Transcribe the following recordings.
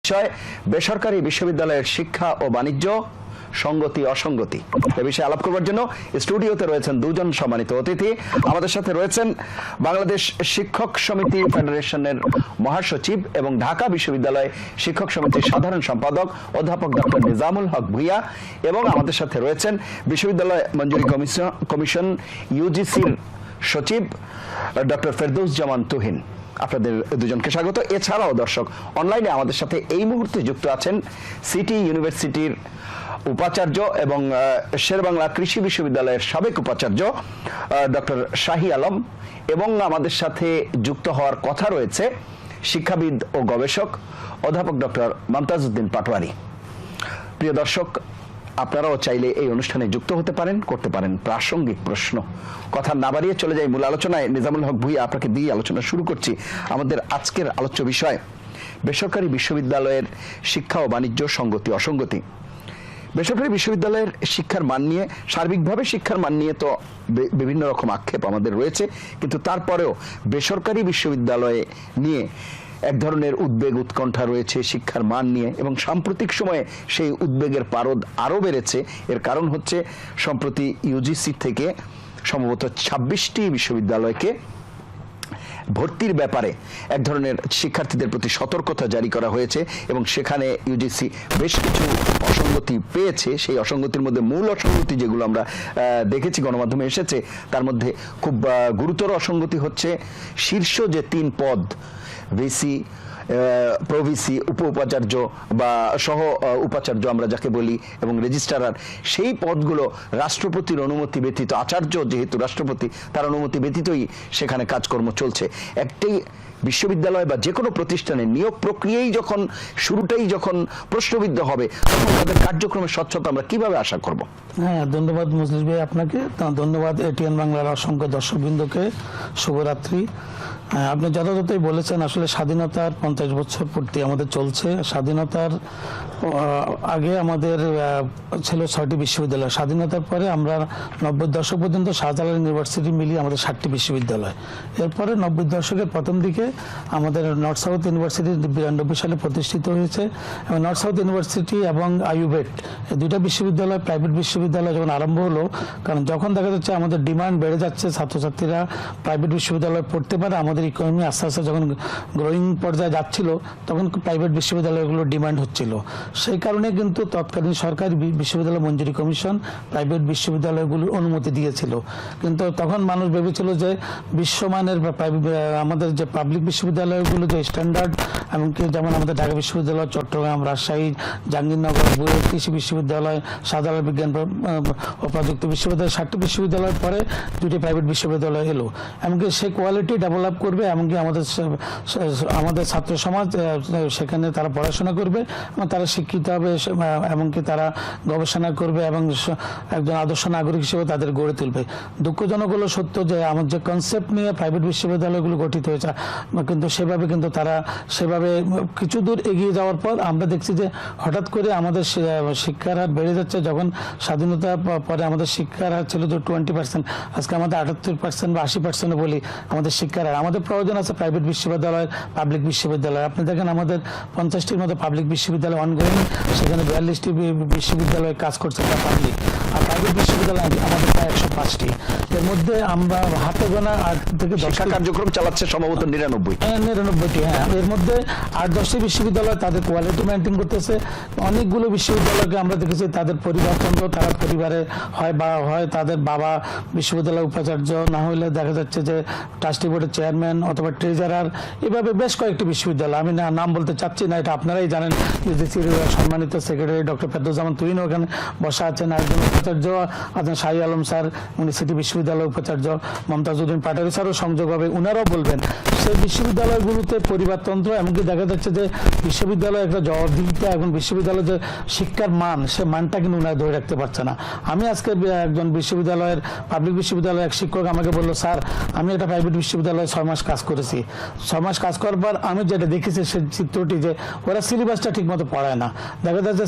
বিষয় বেসরকারি বিশ্ববিদ্যালয়ের শিক্ষা ও বাণিজ্য সংগতি অসঙ্গতি এ বিষয়ে আলাপ করবার জন্য স্টুডিওতে রয়েছেন দুজন সম্মানিত অতিথি। আমাদের সাথে রয়েছেন বাংলাদেশ শিক্ষক সমিতি ফেডারেশনের মহাসচিব এবং ঢাকা বিশ্ববিদ্যালয় শিক্ষক সমিতির সাধারণ সম্পাদক অধ্যাপক ডক্টর নিজামুল হক ভূঁইয়া এবং আমাদের সাথে রয়েছেন বিশ্ববিদ্যালয় মঞ্জুরি কমিশন ইউজিসির সচিব ডক্টর ফেরদৌস জামান তুহিন। আপনাদের দুজনকে স্বাগত। এছাড়াও দর্শক অনলাইনে আমাদের সাথে এই মুহূর্তে যুক্ত আছেন সিটি ইউনিভার্সিটির উপাচার্য এবং শেরেবাংলা কৃষি বিশ্ববিদ্যালয়ের সাবেক উপাচার্য ডক্টর শাহী আলম এবং আমাদের সাথে যুক্ত হওয়ার কথা রয়েছে শিক্ষাবিদ ও গবেষক অধ্যাপক ডক্টর মমতাজউদ্দিন পাটোয়ারি। প্রিয় দর্শক, আপনারাও চাইলে এই অনুষ্ঠানে যুক্ত হতে পারেন, করতে পারেন প্রাসঙ্গিক প্রশ্ন। কথা না বাড়িয়ে চলে যাই মূল আলোচনায়। নিজামুল হক ভূঁইয়া, আপনাকে দিয়ে আলোচনা শুরু করছি। আমাদের আজকের আলোচ্য বিষয় বেসরকারি বিশ্ববিদ্যালয়ের শিক্ষা ও বাণিজ্য সংগতি অসঙ্গতি। বেসরকারি বিশ্ববিদ্যালয়ের শিক্ষার মান নিয়ে, সার্বিকভাবে শিক্ষার মান নিয়ে তো বিভিন্ন রকম আক্ষেপ আমাদের রয়েছে, কিন্তু তারপরেও বেসরকারি বিশ্ববিদ্যালয়ে নিয়ে এক ধরনের উদ্বেগ উৎকণ্ঠা রয়েছে শিক্ষার মান নিয়ে, এবং সাম্প্রতিক সময়ে সেই উদ্বেগের পারদ আরও বেড়েছে। এর কারণ হচ্ছে সম্প্রতি ইউজিসি থেকে সম্ভবত 26টি বিশ্ববিদ্যালয়কে ভর্তির ব্যাপারে এক ধরনের শিক্ষার্থীদের প্রতি সতর্কতা জারি করা হয়েছে এবং সেখানে ইউজিসি বেশ কিছু অসঙ্গতি পেয়েছে। সেই অসঙ্গতির মধ্যে মূল অসঙ্গতি যেগুলো আমরা দেখেছি গণমাধ্যমে এসেছে, তার মধ্যে খুব গুরুতর অসঙ্গতি হচ্ছে শীর্ষ যে 3 পদ ভিসি, প্রভিসি, উপ উপাচার্য বা সহ উপাচার্য আমরা যাকে বলি, এবং রেজিস্ট্রার, সেই পদগুলো রাষ্ট্রপতির অনুমতি ব্যতীত, আচার্য যেহেতু রাষ্ট্রপতি, তার অনুমতি ব্যতীতই সেখানে কাজকর্ম চলছে। একটি বিশ্ববিদ্যালয় বা যে কোনো প্রতিষ্ঠানে নিয়োগ প্রক্রিয়াই যখন শুরুটাই যখন প্রশ্নবিদ্ধ হবে, তখন তাদের কার্যক্রমের স্বচ্ছতা আমরা কিভাবে আশা করব? হ্যাঁ, ধন্যবাদ মজলিস ভাই আপনাকে, ধন্যবাদ এটিএন বাংলার অসংখ্য দর্শকবৃন্দকে। শুভরাত্রি। আপনি যথাযথই বলেছেন, আসলে স্বাধীনতার 50 বছর পূর্তি আমাদের চলছে। স্বাধীনতার আগে আমাদের ছিল 6টি বিশ্ববিদ্যালয়। স্বাধীনতার পরে আমরা 90 দশক পর্যন্ত শাহজালাল ইউনিভার্সিটি মিলিয়ে আমাদের 7টি বিশ্ববিদ্যালয়। এরপরে 90 দশকের প্রথম দিকে আমাদের নর্থ সাউথ ইউনিভার্সিটি 92 সালে প্রতিষ্ঠিত হয়েছে, এবং নর্থ সাউথ ইউনিভার্সিটি এবং আইউবেট এই 2টা বিশ্ববিদ্যালয় প্রাইভেট বিশ্ববিদ্যালয় যখন আরম্ভ হলো, কারণ যখন দেখা যাচ্ছে আমাদের ডিমান্ড বেড়ে যাচ্ছে, ছাত্রছাত্রীরা প্রাইভেট বিশ্ববিদ্যালয়ে পড়তে পারে, আমাদের ইকোনমি আস্তে আস্তে যখন গ্রোয়িং পর্যায়ে যাচ্ছিল, তখন প্রাইভেট বিশ্ববিদ্যালয়গুলোর ডিমান্ড হচ্ছিল। সেই কারণে কিন্তু তৎকালীন সরকারি বিশ্ববিদ্যালয় মঞ্জুরি কমিশন প্রাইভেট বিশ্ববিদ্যালয়গুলোর অনুমতি দিয়েছিল। কিন্তু তখন মানুষ ভেবেছিল যে বিশ্বমানের আমাদের যে পাবলিক বিশ্ববিদ্যালয়গুলো যে স্ট্যান্ডার্ড, এমনকি যেমন আমাদের ঢাকা বিশ্ববিদ্যালয়, চট্টগ্রাম, রাজশাহী, জাহাঙ্গীরনগর, বুয়েট কৃষি বিশ্ববিদ্যালয়, শাহজালাল বিজ্ঞান ও প্রযুক্তি বিশ্ববিদ্যালয়, 7টি বিশ্ববিদ্যালয়ের পরে 2টি প্রাইভেট বিশ্ববিদ্যালয় এলো। এমনকি সেই কোয়ালিটি ডেভেলপ করবে, এমনকি আমাদের ছাত্র সমাজ সেখানে তারা পড়াশোনা করবে এবং তারা শিক্ষিত হবে, এমনকি তারা গবেষণা করবে এবং একজন আদর্শ নাগরিক হিসেবে তাদের গড়ে তুলবে। দুঃখজনক হলো সত্য যে আমার যে কনসেপ্ট নিয়ে প্রাইভেট বিশ্ববিদ্যালয়গুলো গঠিত হয়েছে, কিন্তু তারা সেভাবে কিছু দূর এগিয়ে যাওয়ার পর আমরা দেখছি যে হঠাৎ করে আমাদের শিক্ষার হার বেড়ে যাচ্ছে। যখন স্বাধীনতা পরে আমাদের শিক্ষার হার ছিল যে 20%, আজকে আমাদের 78% বা 80% বলি আমাদের শিক্ষার হার। আমাদের প্রয়োজন আছে প্রাইভেট বিশ্ববিদ্যালয়, পাবলিক বিশ্ববিদ্যালয়। আপনি দেখেন আমাদের 50টির মতো পাবলিক বিশ্ববিদ্যালয় অনগোয়িং, সেখানে 42টি বিশ্ববিদ্যালয় কাজ করছে তা পাবলিক, আর প্রাইভেট বিশ্ববিদ্যালয় আমাদের প্রায় 105টি। এর মধ্যে আমরা হাতে গোনা 8 থেকে 10 কার্যক্রম চালাচ্ছে সম্ভবত 99টি। হ্যাঁ, এর মধ্যে 8-10টি বিশ্ববিদ্যালয় তাদের কোয়ালিটি মেনটেন করতেছে। অনেকগুলো বিশ্ববিদ্যালয়কে আমরা দেখেছি তাদের পরিবারতন্ত্র, তারা পরিবারে হয় তাদের বাবা বিশ্ববিদ্যালয় উপাচার্য, না হলে দেখা যাচ্ছে যে ট্রাস্টি বোর্ডের চেয়ারম্যান অথবা ট্রেজারার, এভাবে বেশ কয়েকটি বিশ্ববিদ্যালয়। আমি নাম বলতে চাচ্ছি না, এটা আপনারাই জানেন। ইউজিসির সম্মানিত সেক্রেটারি ডক্টর ফেরদৌস জামান তুহিন ওখানে বসা আছেন, আরেকজন উপাচার্য আছেন শাহী আলম স্যার, উনি সিটি বিশ্ববিদ্যালয় উপাচার্য, মমতাজউদ্দিন পাটোয়ারি স্যারও সংযোগ হবে, উনারাও বলবেন। সেই বিশ্ববিদ্যালয়গুলোতে পরিবারতন্ত্র, এমনকি দেখা যাচ্ছে যে বিশ্ববিদ্যালয় একটা জবাবদিহিতা এবং বিশ্ববিদ্যালয়ের যে শিক্ষার মান, সে মানটা কিন্তু উনারা ধরে রাখতে পারছে না। আমি আজকে একজন বিশ্ববিদ্যালয়ের পাবলিক বিশ্ববিদ্যালয়ের এক শিক্ষক আমাকে বললো, স্যার আমি একটা প্রাইভেট বিশ্ববিদ্যালয়ে 6 মাস কাজ করেছি। 6 মাস কাজ করার পর আমি যেটা দেখেছি সে চিত্রটি যে ওরা সিলেবাসটা ঠিক মতো পড়ায় না। দেখা যাচ্ছে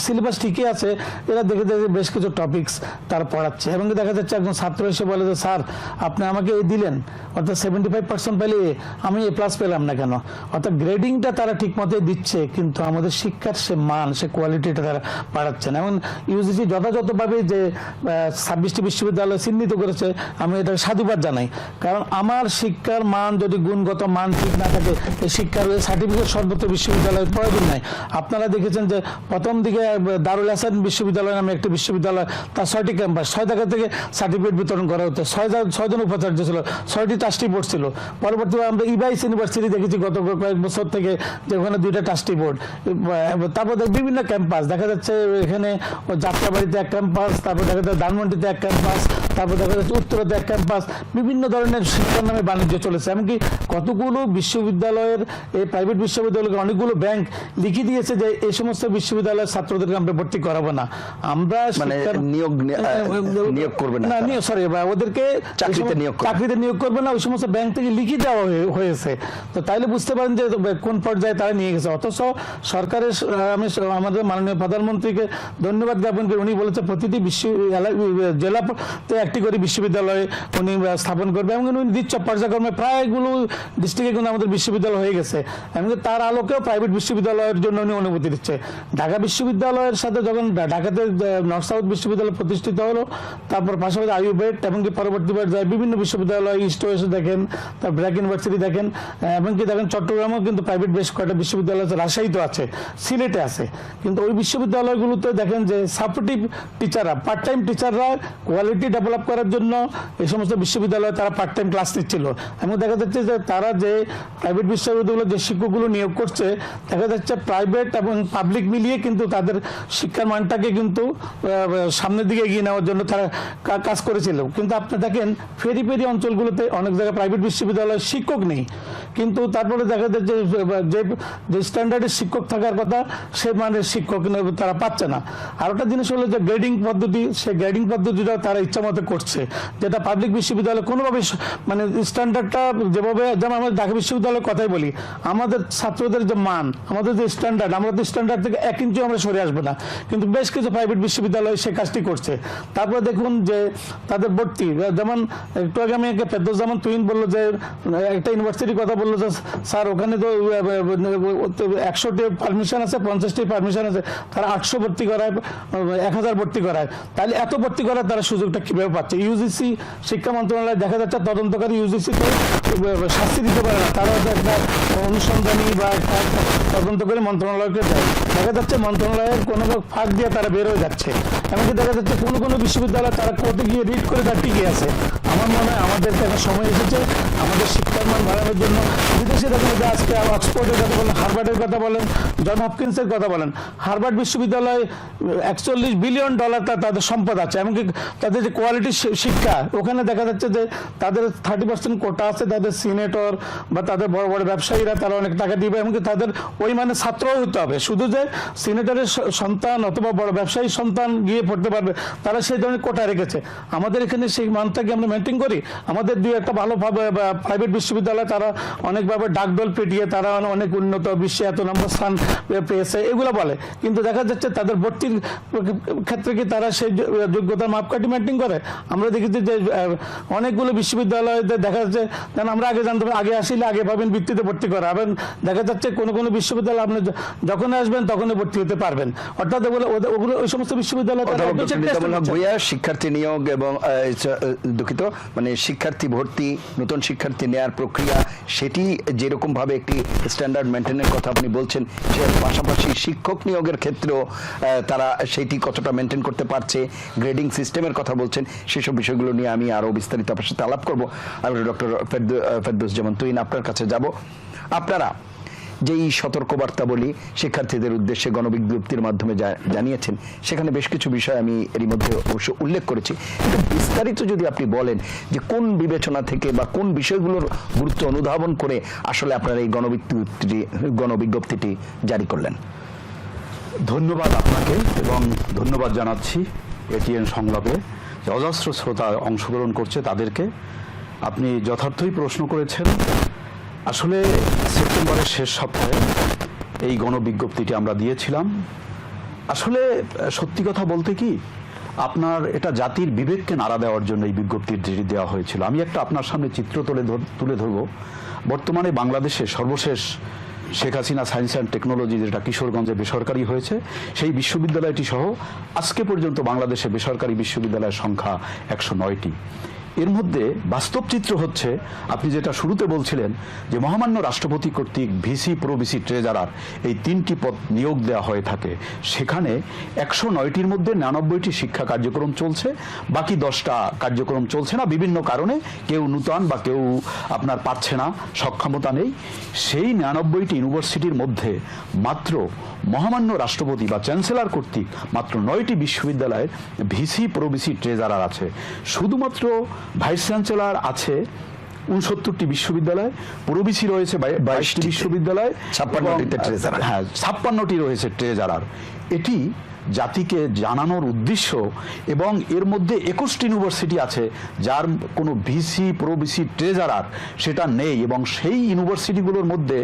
সিলেবাস ঠিকই আছে, এরা দেখে দেখে বেশ কিছু টপিকস তারা পড়াচ্ছে এবং দেখা যাচ্ছে একজন ছাত্র এসে বলে যে স্যার আপনি আমাকে এই দিলেন, অর্থাৎ 75% পেলে আমি A+ পেলাম না কেন? অর্থাৎ গ্রেডিংটা তারা ঠিক মতোই দিচ্ছে, কিন্তু আমাদের শিক্ষার সে মান, সে কোয়ালিটিটা তারা বাড়াচ্ছে না। এবং ইউজিসি যথাযথভাবে যে 26টি বিশ্ববিদ্যালয় চিহ্নিত করেছে, আমি এটা সাধুবাদ জানাই। কারণ আমার শিক্ষার মান যদি গুণগত মান ঠিক না থাকে, এই শিক্ষার সার্টিফিকেট সর্বত্র বিশ্ববিদ্যালয়ের প্রয়োজন নাই। আপনারা দেখেছেন যে প্রথম দিকে দারুল হাসান বিশ্ববিদ্যালয় নামে একটি বিশ্ববিদ্যালয়, তার 6টি ক্যাম্পাস, 6 জায়গা থেকে সার্টিফিকেট বিতরণ করা হতো। 6 জন উপাচার্য ছিল, 6টি ট্রাস্টি বোর্ড ছিল। পরবর্তীতে আমরা ইবাইস ইউনিভার্সিটি দেখেছি গত কয়েক বছর থেকে, যে ওখানে 2টা ট্রাস্টি বোর্ড। তারপর বিভিন্ন ক্যাম্পাস দেখা যাচ্ছে, এখানে যাত্রাবাড়িতে এক ক্যাম্পাস, তারপর দেখা যাচ্ছে ধানমন্ডিতে এক ক্যাম্পাস, তারপর দেখা যাচ্ছে উত্তরাতে এক ক্যাম্পাস। বিভিন্ন ধরনের শিক্ষার নামে বাণিজ্য চলেছে। এমনকি কতগুলো বিশ্ববিদ্যালয়ের, এই প্রাইভেট বিশ্ববিদ্যালয়কে অনেকগুলো ব্যাংক লিখে দিয়েছে যে এই সমস্ত বিশ্ববিদ্যালয়ের ছাত্রদেরকে আমরা ভর্তি করাবো না, আমরা নিয়োগ করবে না, সরি ওদেরকে চাকরিতে নিয়োগ করবে না, ওই সমস্ত ব্যাংক থেকে লিখে দেওয়া হয়েছে। তো তাইলে বুঝতে পারেন যে কোন পর্যায়ে তারা নিয়ে গেছে। অথচ সরকারের, আমি আমাদের মাননীয় প্রধানমন্ত্রীকে ধন্যবাদ জ্ঞাপন করি, উনি বলেছে প্রতিটি জেলাতে একটি করে বিশ্ববিদ্যালয় উনি স্থাপন করবে এবং উনি দিচ্ছে পর্যায়ক্রমে প্রায়গুলো ডিস্ট্রিক্টে কিন্তু আমাদের বিশ্ববিদ্যালয় হয়ে গেছে। এমনকি তার আলোকেও প্রাইভেট বিশ্ববিদ্যালয়ের জন্য উনি অনুমতি দিচ্ছে। ঢাকা বিশ্ববিদ্যালয়ের সাথে যখন ঢাকাতে নর্থ সাউথ বিশ্ববিদ্যালয় প্রতিষ্ঠিত হলো, তারপর পাশাপাশি আইইউবেট, এমনকি পরবর্তীবার বিভিন্ন বিশ্ববিদ্যালয়, ইস্ট ওয়েস্ট দেখেন, তার ব্র্যাক ইউনিভার্সিটি দেখেন, এমনকি দেখেন চট্টগ্রামেও কিন্তু প্রাইভেট বেশ কয়েকটা বিশ্ববিদ্যালয় আছে, রাজশাহীতে আছে, সিলেটে আছে। কিন্তু ওই বিশ্ববিদ্যালয়গুলোতে দেখেন যে সাপোর্টিভ টিচাররা, পার্ট টাইম টিচাররা কোয়ালিটি ডেভেলপ করার জন্য এই সমস্ত বিশ্ববিদ্যালয়ে তারা পার্ট টাইম ক্লাস নিচ্ছিল। এবং দেখা যাচ্ছে যে তারা যে প্রাইভেট বিশ্ববিদ্যালয়ে যে শিক্ষকগুলো নিয়োগ করছে, দেখা যাচ্ছে প্রাইভেট এবং পাবলিক মিলিয়ে কিন্তু তাদের শিক্ষার মানটাকে কিন্তু সামনের দিকে এগিয়ে নেওয়ার জন্য তারা কাজ করেছিল। কিন্তু আপনি দেখেন ফেরি অঞ্চলগুলোতে অনেক জায়গায় প্রাইভেট বিশ্ববিদ্যালয়ের শিক্ষক নেই, কিন্তু তারপরে দেখা যাচ্ছে যে স্ট্যান্ডার্ডের শিক্ষক থাকার কথা, সে মানের শিক্ষক তারা পাচ্ছে না। আর একটা জিনিস হলো যে গ্রেডিং পদ্ধতি, সেই গ্রেডিং পদ্ধতিটা তারা ইচ্ছা মতো করছে, যেটা পাবলিক বিশ্ববিদ্যালয় কোনোভাবে মানে স্ট্যান্ডার্ডটা যেভাবে, যেমন আমরা ঢাকা বিশ্ববিদ্যালয়ের কথাই বলি, আমাদের ছাত্রদের যে মান, আমাদের যে স্ট্যান্ডার্ড, আমরা তো স্ট্যান্ডার্ড থেকে 1 ইঞ্চি আমরা সরে আসবো না, কিন্তু বেশ কিছু প্রাইভেট বিশ্ববিদ্যালয় সে কাজটি করছে। তারপরে দেখুন যে তাদের ভর্তি, যেমন একটু আগে আমি ফেরদৌজ্জামান তুহিন বললো যে একটা ইউনিভার্সিটির কথা বললো যে স্যার ওখানে তো 100টি পারমিশন আছে, 50টি পারমিশন আছে, তারা 800 ভর্তি করায়, 1000 ভর্তি করায়। তাহলে এত ভর্তি করার তারা সুযোগটা কিভাবে পাচ্ছে? ইউজিসি, শিক্ষা মন্ত্রণালয় দেখা যাচ্ছে তদন্তকারী ইউজিসিতে শাস্তি দিতে পারে না, তারা একটা অনুসন্ধানী বা একটা তদন্তকারী মন্ত্রণালয়কে দেয়। দেখা যাচ্ছে মন্ত্রণালয়ের কোনো ফাঁক দিয়ে তারা বের হয়ে যাচ্ছে। এমনকি দেখা যাচ্ছে কোনো বিশ্ববিদ্যালয় তারা কোর্টে গিয়ে রিট করে তার টিকে আছে। আমার মনে হয় আমাদেরকে একটা সময় এসেছে আমাদের শিক্ষার মান বাড়ানোর জন্য। বিদেশে দেখুন যে আজকে অক্সফোর্ডের কথা বলেন, হার্ভার্ডের কথা বলেন, জন হপকিন্সের কথা বলেন, হার্ভার্ড বিশ্ববিদ্যালয় $41 বিলিয়ন তাদের সম্পদ আছে। এমনকি তাদের যে কোয়ালিটি শিক্ষা, ওখানে দেখা যাচ্ছে যে তাদের 30% কোটা আছে, তাদের সিনেটর বা তাদের বড় বড় ব্যবসায়ীরা তারা অনেক টাকা দিবে, এমনকি তাদের ওই মানে ছাত্রও হতে হবে। শুধু যে সিনেটরের সন্তান অথবা বড় ব্যবসায়ী সন্তান গিয়ে পড়তে পারবে, তারা সেই ধরনের কোটা রেখেছে। আমাদের এখানে সেই মানটাকে আমরা মেনটেন করি। আমাদের দুই একটা ভালোভাবে প্রাইভেট বিশ্ববিদ্যালয় তারা অনেকভাবে ডাকডোল পেটিয়ে তারা অনেক উন্নত, বিশ্বে এত নম্বর স্থান পেয়েছে এগুলো বলে, কিন্তু দেখা যাচ্ছে তাদের ভর্তির ক্ষেত্রে কি তারা সেই যোগ্যতার মাপকাঠি মেনটেন করে? আমরা দেখেছি যে অনেকগুলো বিশ্ববিদ্যালয়তে দেখা যাচ্ছে, যেন আমরা আগে জানতাম আগে আসলে আগে পাবেন ভিত্তিতে ভর্তি করা, এবং দেখা যাচ্ছে কোনো বিশ্ববিদ্যালয় আপনি যখন আসবেন তখনই ভর্তি হতে পারবেন। অর্থাৎ ওগুলো ওই সমস্ত বিশ্ববিদ্যালয় শিক্ষার্থী নিয়োগ এবং দুঃখিত মানে শিক্ষার্থী ভর্তি, নতুন শিক্ষার্থী নেয়ার প্রক্রিয়া, সেটি যেরকম ভাবে একটি স্ট্যান্ডার্ড মেনটেনের কথা আপনি বলছেন, সে পাশাপাশি শিক্ষক নিয়োগের ক্ষেত্রেও তারা সেটি কতটা মেনটেন করতে পারছে, গ্রেডিং সিস্টেমের কথা বলছেন, সেসব বিষয়গুলো নিয়ে আমি আরো বিস্তারিত আপনার সাথে আলাপ করবো। আমি ডক্টর ফেরদৌজ্জামান তুহিন আপনার কাছে যাব। আপনারা যেই সতর্কবার্তা বলি শিক্ষার্থীদের উদ্দেশ্যে গণবিজ্ঞপ্তির মাধ্যমে জানিয়েছেন, সেখানে বেশ কিছু বিষয় আমি এরই মধ্যে অবশ্য উল্লেখ করেছি, কিন্তু বিস্তারিত যদি আপনি বলেন যে কোন বিবেচনা থেকে বা কোন বিষয়গুলোর গুরুত্ব অনুধাবন করে আসলে আপনারা এই গণবিজ্ঞপ্তিটি জারি করলেন। ধন্যবাদ আপনাকে এবং ধন্যবাদ জানাচ্ছি এটিএন সংলাপে অজস্র শ্রোতা অংশগ্রহণ করছে তাদেরকে। আপনি যথার্থই প্রশ্ন করেছেন। আসলে সেপ্টেম্বরের শেষ সপ্তাহে এই গণবিজ্ঞপ্তিটি আমরা দিয়েছিলাম। আসলে সত্যি কথা বলতে কি, আপনার এটা জাতির বিবেককে নাড়া দেওয়ার জন্য এই বিজ্ঞপ্তিটি দেওয়া হয়েছিল। আমি একটা আপনার সামনে চিত্র তুলে ধরব। বর্তমানে বাংলাদেশে সর্বশেষ Sheikh Hasina science and technology যেটা কিশোরগঞ্জে বেসরকারি হয়েছে, সেই বিশ্ববিদ্যালয়টি সহ আজকে পর্যন্ত বাংলাদেশে বেসরকারি বিশ্ববিদ্যালয়ের সংখ্যা 109টি। এর মধ্যে বাস্তব চিত্র হচ্ছে, আপনি যেটা শুরুতে বলছিলেন যে মহামান্য রাষ্ট্রপতি কর্তৃক ভিসি, প্রো ভিসি, ট্রেজারার এই 3টি পদ নিয়োগ দেওয়া হয়ে থাকে। সেখানে 109টির মধ্যে 99টি শিক্ষা কার্যক্রম চলছে, বাকি 10টা কার্যক্রম চলছে না বিভিন্ন কারণে, কেউ নূতন বা কেউ আপনার পাচ্ছে না, সক্ষমতা নেই। সেই 99টি ইউনিভার্সিটির মধ্যে মাত্র মহামান্য রাষ্ট্রপতি বা চ্যান্সেলর কর্তৃক মাত্র 9টি বিশ্ববিদ্যালয়ের ভিসি, প্রো ভিসি, ট্রেজারার আছে। শুধুমাত্র ভাইস চ্যান্সেলর আছে 69টি বিশ্ববিদ্যালয়, প্রবিসি রয়েছে 22টি বিশ্ববিদ্যালয়, 56টিতে ট্রেজারার। হ্যাঁ, 56টি রয়েছে ট্রেজারার। এটি জাতিকে জানানোর উদ্দেশ্য, এবং এর মধ্যে 21টি ইউনিভার্সিটি আছে যার কোনো ভিসি, প্রবিসি, ট্রেজারার সেটা নেই, এবং সেই ইউনিভার্সিটিগুলোর মধ্যে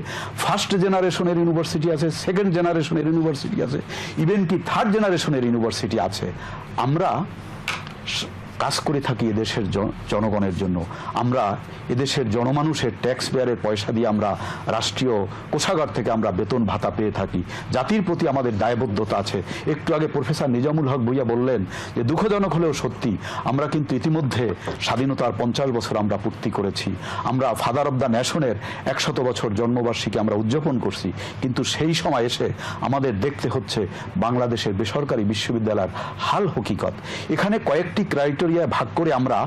ফার্স্ট জেনারেশনের ইউনিভার্সিটি আছে, সেকেন্ড জেনারেশনের ইউনিভার্সিটি আছে, ইভেন কি থার্ড জেনারেশনের ইউনিভার্সিটি আছে। আমরা কাজ করে থাকি এদেশের জনগণের জন্য। আমরা এদেশের জনমানুষের ট্যাক্স পেয়ারের পয়সা দিয়ে আমরা রাষ্ট্রীয় কোষাগার থেকে আমরা বেতন ভাতা পেয়ে থাকি। জাতির প্রতি আমাদের দায়বদ্ধতা আছে। একটু আগে প্রফেসর নিজামুল হক ভূঁইয়া বললেন যে দুঃখজনক হলেও সত্যি, আমরা কিন্তু ইতিমধ্যে স্বাধীনতার 50 বছর আমরা পূর্তি করেছি। আমরা ফাদার অব দ্য ন্যাশনের 100 বছর জন্মবার্ষিকী আমরা উদযাপন করছি, কিন্তু সেই সময় এসে আমাদের দেখতে হচ্ছে বাংলাদেশের বেসরকারি বিশ্ববিদ্যালয়ের হাল হকিকত। এখানে কয়েকটি ক্রাইটেরিয়া ভাগ করে আমরা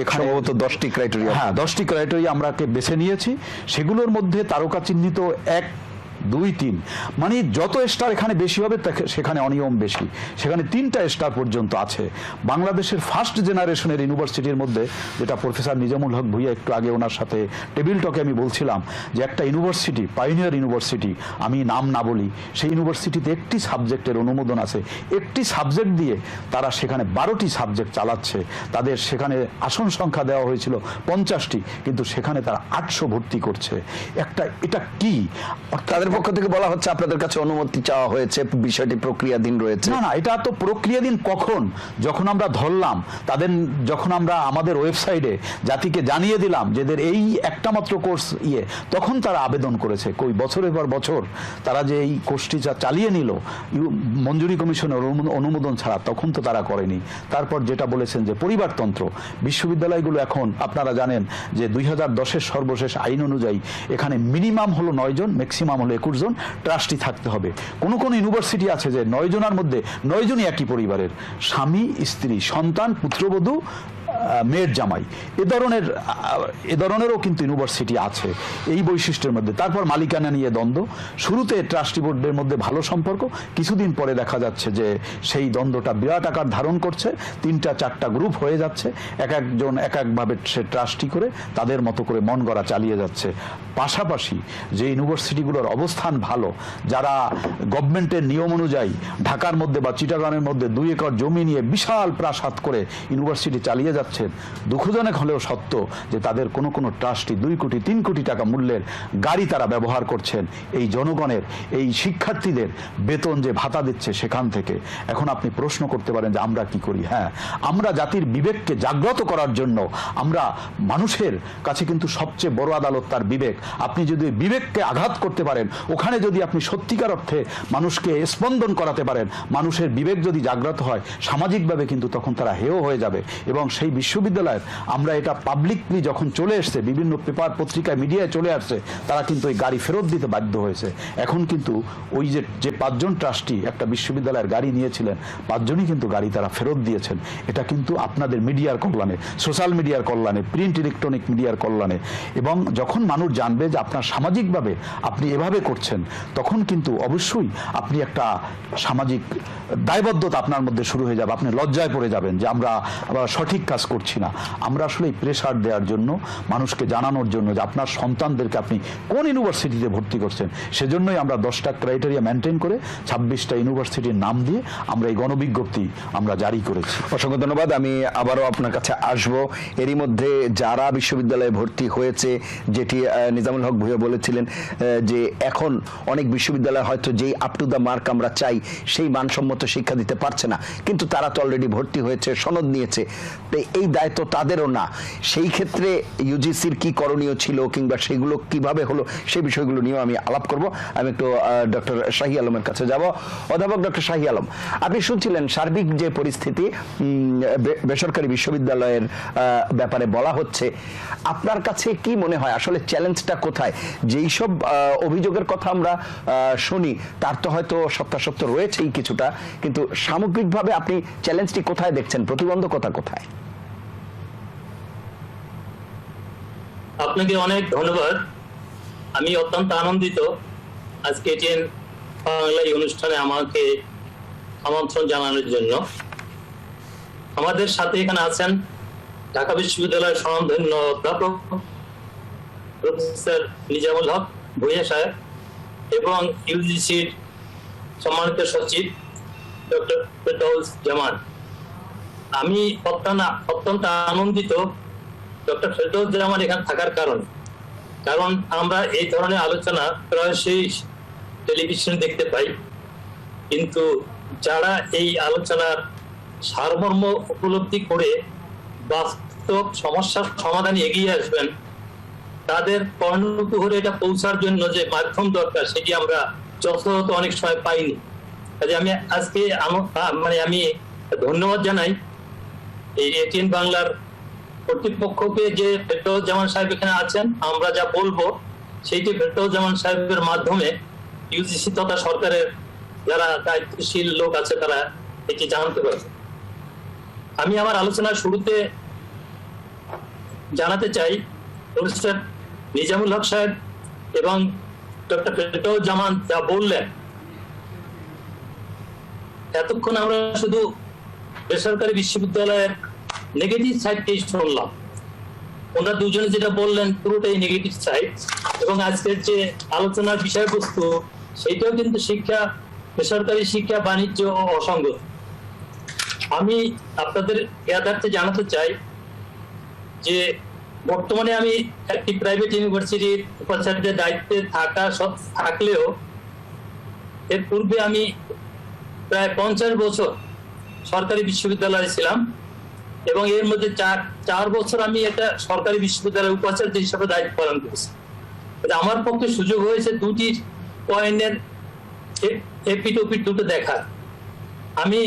এখানে 10টি ক্রাইটেরিয়া, হ্যাঁ 10টি ক্রাইটেরিয়া আমরা বেছে নিয়েছি। সেগুলোর মধ্যে তারকা চিহ্নিত 1, 2, 3, মানে যত স্টার এখানে বেশি হবে সেখানে অনিয়ম বেশি। সেখানে 3টা স্টার পর্যন্ত আছে। বাংলাদেশের ফার্স্ট জেনারেশনের ইউনিভার্সিটির মধ্যে, যেটা প্রফেসর নিজামুল হক ভূঁইয়া একটু আগে ওনার সাথে টেবিল টকে আমি বলছিলাম যে একটা ইউনিভার্সিটি, পাইনিয়ার ইউনিভার্সিটি, আমি নাম না বলি, সেই ইউনিভার্সিটিতে একটি সাবজেক্টের অনুমোদন আছে। একটি সাবজেক্ট দিয়ে তারা সেখানে 12টি সাবজেক্ট চালাচ্ছে। তাদের সেখানে আসন সংখ্যা দেওয়া হয়েছিল 50টি, কিন্তু সেখানে তারা 800 ভর্তি করছে। এটা কি? তাদের পক্ষ থেকে বলা হচ্ছে আপনাদের কাছে অনুমতি চাওয়া হয়েছে, বিষয়টি প্রক্রিয়াধীন রয়েছে। না, এটা তো প্রক্রিয়াধীন কখন? যখন আমরা ধরলাম তাদের, যখন আমরা আমাদের ওয়েবসাইটে জাতিকে জানিয়ে দিলাম যে এদের এই একটা মাত্র কোর্স তখন তারা আবেদন করেছে। কই বছরের পর বছর তারা যে এই কোর্সটি চালিয়ে নিল মঞ্জুরি কমিশনের অনুমোদন ছাড়া, তখন তো তারা করেনি। তারপর যেটা বলেছেন যে পরিবারতন্ত্র, বিশ্ববিদ্যালয়গুলো এখন আপনারা জানেন যে 2010-এর সর্বশেষ আইন অনুযায়ী এখানে মিনিমাম হলো 9 জন, ম্যাক্সিমাম হলো 21 জন ট্রাস্টি থাকতে হবে। কোন কোন ইউনিভার্সিটি আছে যে 9 জনের মধ্যে 9 জনই একই পরিবারের, স্বামী, স্ত্রী, সন্তান, পুত্রবধূ, মেয়ের জামাই, এ ধরনেরও কিন্তু ইউনিভার্সিটি আছে এই বৈশিষ্ট্যের মধ্যে। তারপর মালিকানা নিয়ে দ্বন্দ্ব। শুরুতে ট্রাস্টি বোর্ডের মধ্যে ভালো সম্পর্ক, কিছুদিন পরে দেখা যাচ্ছে যে সেই দ্বন্দ্বটা বিরাট আকার ধারণ করছে। 3টা-4টা গ্রুপ হয়ে যাচ্ছে, এক একজন এক একভাবে সে ট্রাস্টি করে তাদের মতো করে মন গড়া চালিয়ে যাচ্ছে। পাশাপাশি যে ইউনিভার্সিটিগুলোর অবস্থান ভালো, যারা গভর্নমেন্টের নিয়ম অনুযায়ী ঢাকার মধ্যে বা চিটাগাংয়ের মধ্যে 2 একর জমি নিয়ে বিশাল প্রাসাদ করে ইউনিভার্সিটি চালিয়ে যাচ্ছেন, দুঃখজনক হলেও সত্য যে তাদের কোনো কোনো ট্রাস্টি 2 কোটি 3 কোটি টাকা মূল্যের গাড়ি তারা ব্যবহার করছেন এই জনগণের, এই শিক্ষার্থীদের বেতন যে ভাতা দিচ্ছে সেখান থেকে। এখন আপনি প্রশ্ন করতে পারেন যে আমরা কি করি? হ্যাঁ, আমরা জাতির বিবেককে জাগ্রত করার জন্য আমরা মানুষের কাছে কিন্তু সবচেয়ে বড় আদালত তার বিবেক। আপনি যদি বিবেককে আঘাত করতে পারেন, ওখানে যদি আপনি সত্যিকার অর্থে মানুষকে স্পন্দন করাতে পারেন, মানুষের বিবেক যদি জাগ্রত হয়, সামাজিকভাবে কিন্তু তখন তারা হেয় হয়ে যাবে। এবং সেই বিশ্ববিদ্যালয়ের আমরা এটা পাবলিকলি যখন চলে এসছে, বিভিন্ন পেপার পত্রিকায় মিডিয়ায় চলে আসছে, তারা কিন্তু ওই গাড়ি ফেরত দিতে বাধ্য হয়েছে। এখন কিন্তু ওই যে 5 জন ট্রাস্টি একটা বিশ্ববিদ্যালয়ের গাড়ি নিয়েছিলেন, 5 জনই কিন্তু গাড়ি তারা ফেরত দিয়েছেন। এটা কিন্তু আপনাদের মিডিয়ার কল্যাণে, সোশ্যাল মিডিয়ার কল্যাণে, প্রিন্ট ইলেকট্রনিক মিডিয়ার কল্যাণে। এবং যখন মানুষ জানবে যে আপনার সামাজিকভাবে আপনি এভাবে করছেন, তখন কিন্তু অবশ্যই আপনি একটা সামাজিক দায়বদ্ধতা আপনার মধ্যে শুরু হয়ে যাবে। আপনি লজ্জায় পড়ে যাবেন যে আমরা সঠিক কাজ কাজ করছি না, আমরা আসলে প্রেসার দেওয়ার জন্য, মানুষকে জানানোর জন্য যে আপনার সন্তানদেরকে আপনি কোন ইউনিভার্সিটিতে ভর্তি করছেন, সেজন্যই আমরা 10টা ক্রাইটেরিয়া মেনটেন করে 26টা ইউনিভার্সিটির নাম দিয়ে আমরা এই গণবিজ্ঞপ্তি আমরা জারি করেছি। অসংখ্য ধন্যবাদ। আমি আবারও আপনার কাছে আসব। এরই মধ্যে যারা বিশ্ববিদ্যালয়ে ভর্তি হয়েছে, যেটি নিজামুল হক ভূঁইয়া বলেছিলেন যে এখন অনেক বিশ্ববিদ্যালয় হয়তো যেই আপ টু দ্য মার্ক আমরা চাই সেই মানসম্মত শিক্ষা দিতে পারছে না, কিন্তু তারা তো অলরেডি ভর্তি হয়েছে, সনদ নিয়েছে, তো এই দায়িত্ব তাদেরও না। সেই ক্ষেত্রে ইউজিসির কি করণীয় ছিল কিংবা সেগুলো কিভাবে হলো, সেই বিষয়গুলো নিয়েও আমি আলাপ করব। আমি একটু ডক্টর শাহী আলমের কাছে যাব। অধ্যাপক ডক্টর শাহী আলম, আপনি শুনছিলেন সার্বিক যে পরিস্থিতি বেসরকারি বিশ্ববিদ্যালয়ের ব্যাপারে বলা হচ্ছে, আপনার কাছে কি মনে হয় আসলে চ্যালেঞ্জটা কোথায়? যেই সব অভিযোগের কথা আমরা শুনি তার তো হয়তো সত্যাসত্য রয়েছেই কিছুটা, কিন্তু সামগ্রিকভাবে আপনি চ্যালেঞ্জটি কোথায় দেখছেন, প্রতিবন্ধকতা কোথায়? আপনাকে অনেক ধন্যবাদ। আমি অত্যন্ত আনন্দিত আজকে এটিএন বাংলা এই অনুষ্ঠানে আমাকে আমন্ত্রণ জানানোর জন্য। আমাদের সাথে এখানে আছেন ঢাকা বিশ্ববিদ্যালয়ের স্বনামধন্য অধ্যাপক প্রফেসর নিজামুল হক ভূঁইয়া সাহেব এবং ইউজিসির সম্মানিত সচিব ডক্টর ফেরদৌস জামান। আমি অত্যন্ত আনন্দিত ডক্টর ফেরদৌস জামান এখানে থাকার কারণ আমরা এই ধরনের আলোচনা প্রায়শই টেলিভিশনে দেখতে পাই, কিন্তু যারা এই আলোচনার সারমর্ম উপলব্ধি করে বাস্তব সমস্যার সমাধানে এগিয়ে আসবেন, তাদের কর্ণকুহরে এটা পৌঁছার জন্য যে মাধ্যম দরকার সেটি আমরা যথাযথ অনেক সময় পাইনি। কাজে আমি আজকে আমি ধন্যবাদ জানাই এই এটিএন বাংলার কর্তৃপক্ষকে যে ফেরদৌস জামান সাহেব এখানে আছেন। আমরা যা বলবো সেইটি ফেরদৌস জামান সাহেবের মাধ্যমে ইউজিসি তথা সরকারের যারা দায়িত্বশীল লোক আছে তারা এটি জানতে পারবে। আমি আমার আলোচনার শুরুতে জানাতে চাই, প্রফেসর নিজামুল হক সাহেব এবং ডক্টর ফেরদৌস জামান যা বললেন, এতক্ষণ আমরা শুধু বেসরকারি বিশ্ববিদ্যালয়ের নেগেটিভ সাইডটাই শুনলাম। ওনারা দুজনে যেটা বললেন পুরোটাই নেগেটিভ সাইড, এবং আজকের যে আলোচনার বিষয়বস্তু সেইটাও কিন্তু বেসরকারি শিক্ষা, বাণিজ্য ও অসঙ্গত। আমি আপনাদের জ্ঞাতার্থে জানাতে চাই যে বর্তমানে আমি একটি প্রাইভেট ইউনিভার্সিটির উপাচার্যের দায়িত্বে থাকলেও এর পূর্বে আমি প্রায় 50 বছর সরকারি বিশ্ববিদ্যালয়ে ছিলাম, এবং এর মধ্যে চার বছর আমি একটা সরকারি বিশ্ববিদ্যালয়ের উপাচার্য হিসেবে দায়িত্ব পালন করেছি। আমার পক্ষে সুযোগ হয়েছে দুটি পয়েন্টের এপিট দুটো দেখার। আমি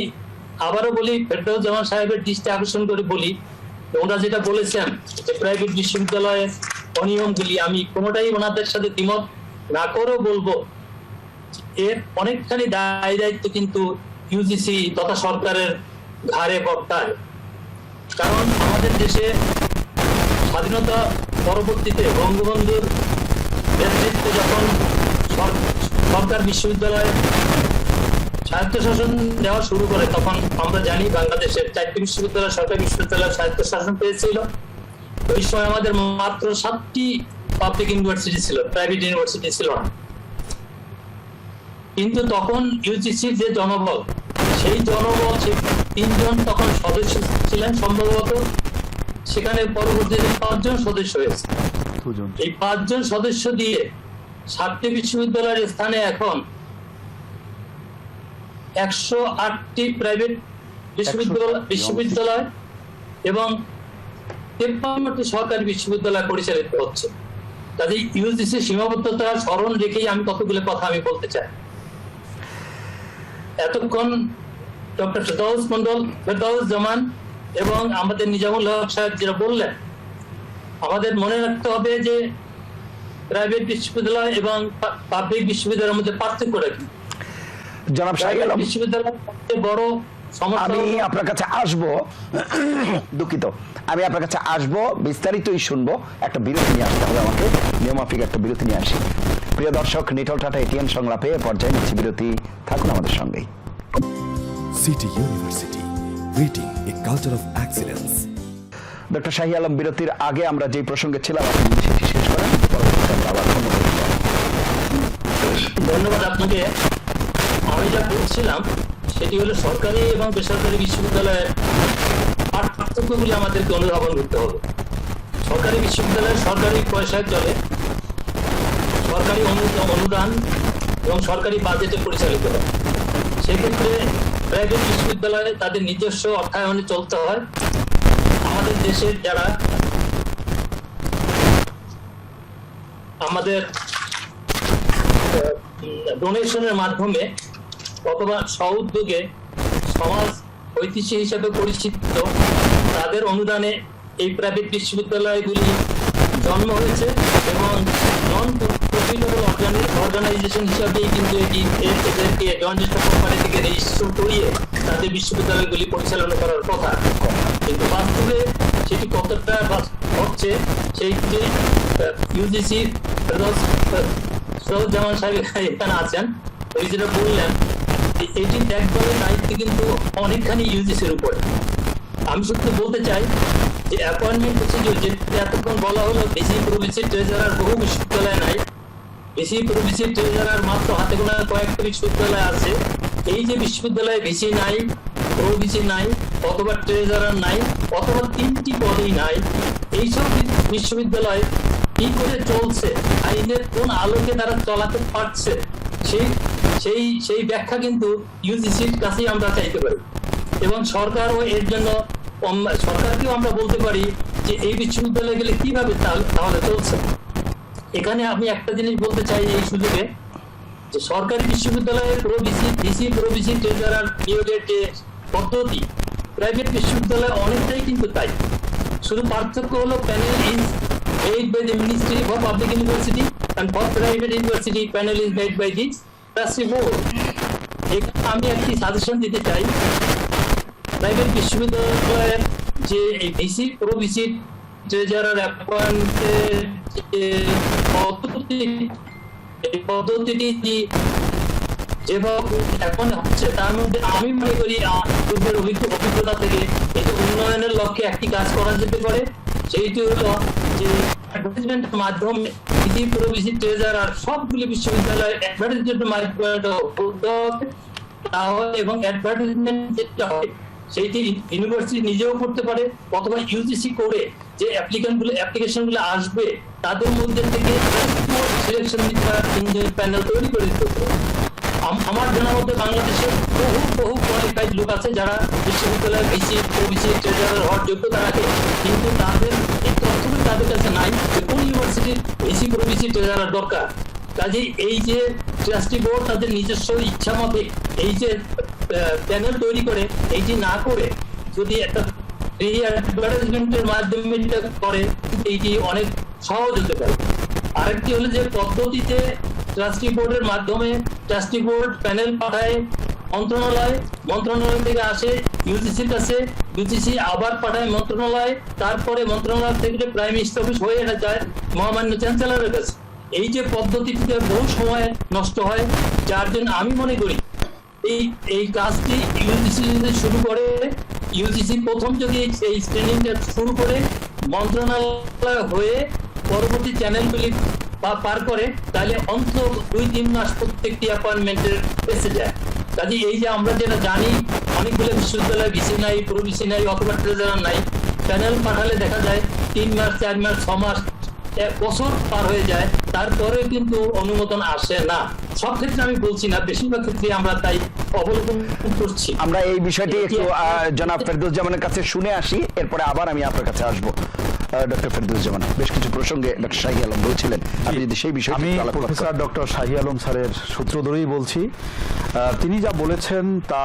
আবারও বলি, ফেরদৌস জামান সাহেবের দৃষ্টি আকর্ষণ করে বলি, ওনারা যেটা বলেছেন যে প্রাইভেট বিশ্ববিদ্যালয়ের অনিয়মগুলি, আমি কোনোটাই ওনাদের সাথে দ্বিমত না করেও বলবো এর অনেকখানি দায়িত্ব কিন্তু ইউজিসি তথা সরকারের ঘাড়ে বর্তায়। কারণ আমাদের দেশে স্বাধীনতা পরবর্তীতে বঙ্গবন্ধুর নেতৃত্বে যখন সরকার বিশ্ববিদ্যালয়ে স্বায়ত্তশাসন দেওয়া শুরু করে, তখন আমরা জানি বাংলাদেশের 4টি বিশ্ববিদ্যালয় সরকারি বিশ্ববিদ্যালয় স্বায়ত্তশাসন পেয়েছিল। ওই সময় আমাদের মাত্র 7টি পাবলিক ইউনিভার্সিটি ছিল, প্রাইভেট ইউনিভার্সিটি ছিল না। কিন্তু তখন ইউজিসির যে জনবল, সেই জনবল 3 জন তখন সদস্য ছিলেন সম্ভবত, সেখানে পরবর্তীতে 5 জন সদস্য হয়েছে। এই 5 জন সদস্য দিয়ে 7টি বিশ্ববিদ্যালয়ের স্থানে এখন 108টি প্রাইভেট বিশ্ববিদ্যালয় এবং 53টি সরকারি বিশ্ববিদ্যালয় পরিচালিত হচ্ছে। কাজে ইউজিসি সীমাবদ্ধতা স্মরণ রেখেই আমি কতগুলো কথা আমি বলতে চাই। এতক্ষণ ডক্টর ফেরদৌস জামান এবং আমাদের নিজামুল হক সাহেব যেটা বললেন, আমাদের মনে রাখতে হবে যে প্রাইভেট বিশ্ববিদ্যালয় এবং পাবলিক বিশ্ববিদ্যালয়ের মধ্যে পার্থক্যটা কি। জনাব শাহী আলম, বিশ্ববিদ্যালয়ের সবচেয়ে বড় সমস্যা, আমি আপনার কাছে আসবো, দুঃখিত, আমি আপনার কাছে আসবো, বিস্তারিতই শুনবো। একটা বিরতি নিয়ে আসতে হবে আমাকে, নিয়মাফিক একটা বিরতি নিয়ে আসি। প্রিয় দর্শক, নিটল টাটা এটিএন সংলাপে পর্যায়ে নিচ্ছি বিরতি, থাকুন আমাদের সঙ্গেই। City University, creating a culture of excellence. Doctor Shahi Alam, বিরতির আগে আমরা যে প্রসঙ্গে ছিলাম আপনি সেটি শেষ করেন, পরবর্তীতে আমরা আবার ধন্যবাদ। ধন্যবাদ আপনাকে। আমি যা বলছিলাম সেটি হলো সরকারি এবং বেসরকারি বিশ্ববিদ্যালয়ের পার্থক্যগুলি আমাদেরকে অনুধাবন করতে হবে। সরকারি বিশ্ববিদ্যালয় সরকারি পয়সায় চলে, সরকারি অনুদান এবং সরকারি বাজেটে পরিচালিত হয়। সেক্ষেত্রে প্রাইভেট বিশ্ববিদ্যালয়ে তাদের নিজস্ব অর্থায়নে চলতে হয়। আমাদের দেশের যারা আমাদের ডোনেশনের মাধ্যমে অথবা স্ব-উদ্যোগে সমাজ ঐতিহ্য হিসেবে পরিচিত, তাদের অনুদানে এই প্রাইভেট বিশ্ববিদ্যালয়গুলি জন্ম হয়েছে এবং নন প্রফিটেবল অর্গানাইজেশন হিসাবেই কিন্তু এদেরকে জয়েন্ট স্টক কোম্পানি থেকে রেজিস্ট্রেশন করিয়ে তাদের বিশ্ববিদ্যালয়গুলি পরিচালনা করার কথা। কিন্তু বাস্তবে সেটি কতটা হচ্ছে সেইটি ইউজিসি জামান সাহেব এখানে আছেন, ওই যেটা বললেন এটি দেখভালের দায়িত্ব কিন্তু অনেকখানি ইউজিসির উপরে। আমি শুধু বলতে চাই যে অ্যাপয়েন্টমেন্ট প্রসিডিউর যে এতক্ষণ বলা হলো ভিসি প্রভিসি ট্রেজারার বহু বিশ্ববিদ্যালয় নাই, ভিসি প্রভিসি ট্রেজারার মাত্র হাতে গোনা কয়েকটা বিশ্ববিদ্যালয় আছে। এই যে বিশ্ববিদ্যালয়ে ভিসি নাই, প্রভিসি নাই, অথবা ট্রেজারার নাই, অথবা 3টি পদই নাই, এইসব বিশ্ববিদ্যালয় কি করে চলছে, আইনের কোন আলোকে তারা চলাতে পারছে, সেই ব্যাখ্যা কিন্তু ইউজিসির কাছেই আমরা চাইতে পারি। এবং সরকারও এর জন্য সরকারকেও আমরা বলতে পারি যে এই বিশ্ববিদ্যালয়ে গেলে কিভাবে তাহলে চলছে। এখানে আমি একটা জিনিস বলতে চাই এই সুযোগে, যে সরকারি বিশ্ববিদ্যালয়ের ভিসি প্রভিসি ট্রেজারার নিয়োগের যে পদ্ধতি, প্রাইভেট বিশ্ববিদ্যালয়ে অনেকটাই কিন্তু তাই। শুধু পার্থক্য হলো panel is made by the Ministry for Public University and for private university panel is made by the trustee board. এখানে আমি একটি সাজেশন দিতে চাই, প্রাইভেট বিশ্ববিদ্যালয়ের যে এই ভিসি প্রভিসি ট্রেজারার অ্যাপয়েন্টের যে পদ্ধতিটি যেভাবে এখন হচ্ছে তার মধ্যে আমি মনে করি পূর্বের অভিজ্ঞতা থেকে এই উন্নয়নের লক্ষ্যে একটি কাজ করা যেতে পারে, সেইটি হলো যে অ্যাডভার্টাইজমেন্টের মাধ্যমে ভিসি প্রভিসি ট্রেজারার সবগুলি বিশ্ববিদ্যালয়ে অ্যাডভার্টাইজমেন্টের মাধ্যমে এবং অ্যাডভার্টাইজমেন্ট যেটা হয় সেইটি ইউনিভার্সিটি নিজেও করতে পারে, অথবা ইউজিসি করে যে অ্যাপ্লিকেশনগুলো আসবে তাদের মধ্যে থেকে সিলেকশন প্যানেল তৈরি করে দিতে হবে। আমার জানার মধ্যে বাংলাদেশে বহু কোয়ালিফাইড লোক আছে যারা বিশ্ববিদ্যালয়ের ভিসি প্রভিসি ট্রেজারার হওয়ার যোগ্যতা রাখে, কিন্তু তাদের এই তথ্যগুলো তাদের কাছে নাই যে কোন ইউনিভার্সিটির ভিসি প্রভিসি ট্রেজারার দরকার। কাজেই এই যে ট্রাস্টি বোর্ড তাদের নিজস্ব ইচ্ছা মতে এই যে প্যানেল তৈরি করে এইটি না করে যদি একটা অ্যাডভার্টাইজমেন্টের মাধ্যমে করে এইটি অনেক সহজ হতে পারে। আরেকটি হলো যে পদ্ধতিতে ট্রাস্টি বোর্ডের মাধ্যমে ট্রাস্টি বোর্ড প্যানেল পাঠায় মন্ত্রণালয় থেকে আসে ইউজিসির কাছে, ইউজিসি আবার পাঠায় মন্ত্রণালয়, তারপরে মন্ত্রণালয় থেকে প্রাইম মিনিস্টার অফিস হয়ে যায় মহামান্য চ্যান্সেলরের কাছে। এই যে পদ্ধতিতে বহু সময় নষ্ট হয়, যার জন্য আমি মনে করি এই কাজটি ইউজিসি শুরু করে, ইউজিসি প্রথম যদি এই ট্রেনিংটা শুরু করে মন্ত্রণালয় হয়ে পরবর্তী চ্যানেলগুলি পার করে, তাহলে অন্তত 2-3 মাস প্রত্যেকটি অ্যাপয়েন্টমেন্টের এসে যায়। কাজে এই যে আমরা যেটা জানি অনেকগুলো বিশ্ববিদ্যালয় ভিসি নাই, প্রভিসি নাই, অথবা ট্রেজারার নাই, প্যানেল পাঠালে দেখা যায় 3 মাস 4 মাস 6 মাস 1 বছর পার হয়ে যায়, তারপরে কিন্তু অনুমোদন আসে না। সব ক্ষেত্রে আমি বলছি না, বেশিরভাগ ক্ষেত্রে আমরা তাই অবলম্বন করছি। আমরা এই বিষয়টি একটু জনাব ফেরদৌসজামানের কাছে শুনে আসি, এরপরে আবার আমি আপনার কাছে আসবো। ডক্টর ফেরদৌসজামান, বেশ কিছু প্রসঙ্গে ডক্টর শাহী আলম বলছিলেন, আপনি যদি সেই বিষয়ে আমি প্রফেসর ডক্টর শাহী আলম স্যারের সূত্র ধরেই বলছি, তিনি যা বলেছেন তা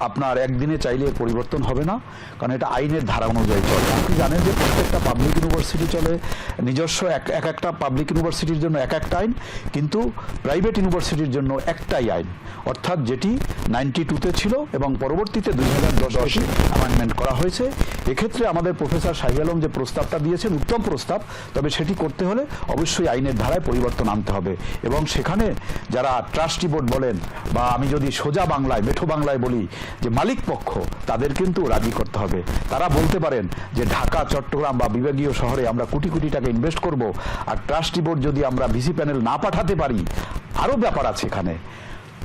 আপনার একদিনে চাইলে পরিবর্তন হবে না, কারণ এটা আইনের ধারা অনুযায়ী চলে। আপনি জানেন যে প্রত্যেকটা পাবলিক ইউনিভার্সিটি চলে নিজস্ব একটা পাবলিক ইউনিভার্সিটির জন্য এক একটা আইন, কিন্তু প্রাইভেট ইউনিভার্সিটির জন্য একটাই আইন, অর্থাৎ যেটি 92-তে ছিল এবং পরবর্তীতে 2010-এ অ্যামেন্ডমেন্ট করা হয়েছে। এক্ষেত্রে আমাদের প্রফেসর শাহী আলম যে প্রস্তাবটা দিয়েছেন উত্তম প্রস্তাব, তবে সেটি করতে হলে অবশ্যই আইনের ধারায় পরিবর্তন আনতে হবে এবং সেখানে যারা ট্রাস্টি বোর্ড বলেন, বা আমি যদি সোজা বাংলায় মেঠো বাংলায় বলি, যে মালিক পক্ষ তাদের কিন্তু রাজি করতে হবে। তারা বলতে পারেন যে ঢাকা, চট্টগ্রাম বা বিভাগীয় শহরে আমরা কোটি কোটি টাকা ইনভেস্ট করব, আর ট্রাস্টি বোর্ড যদি আমরা ভিসি প্যানেল না পাঠাতে পারি, আরো ব্যাপার আছে এখানে।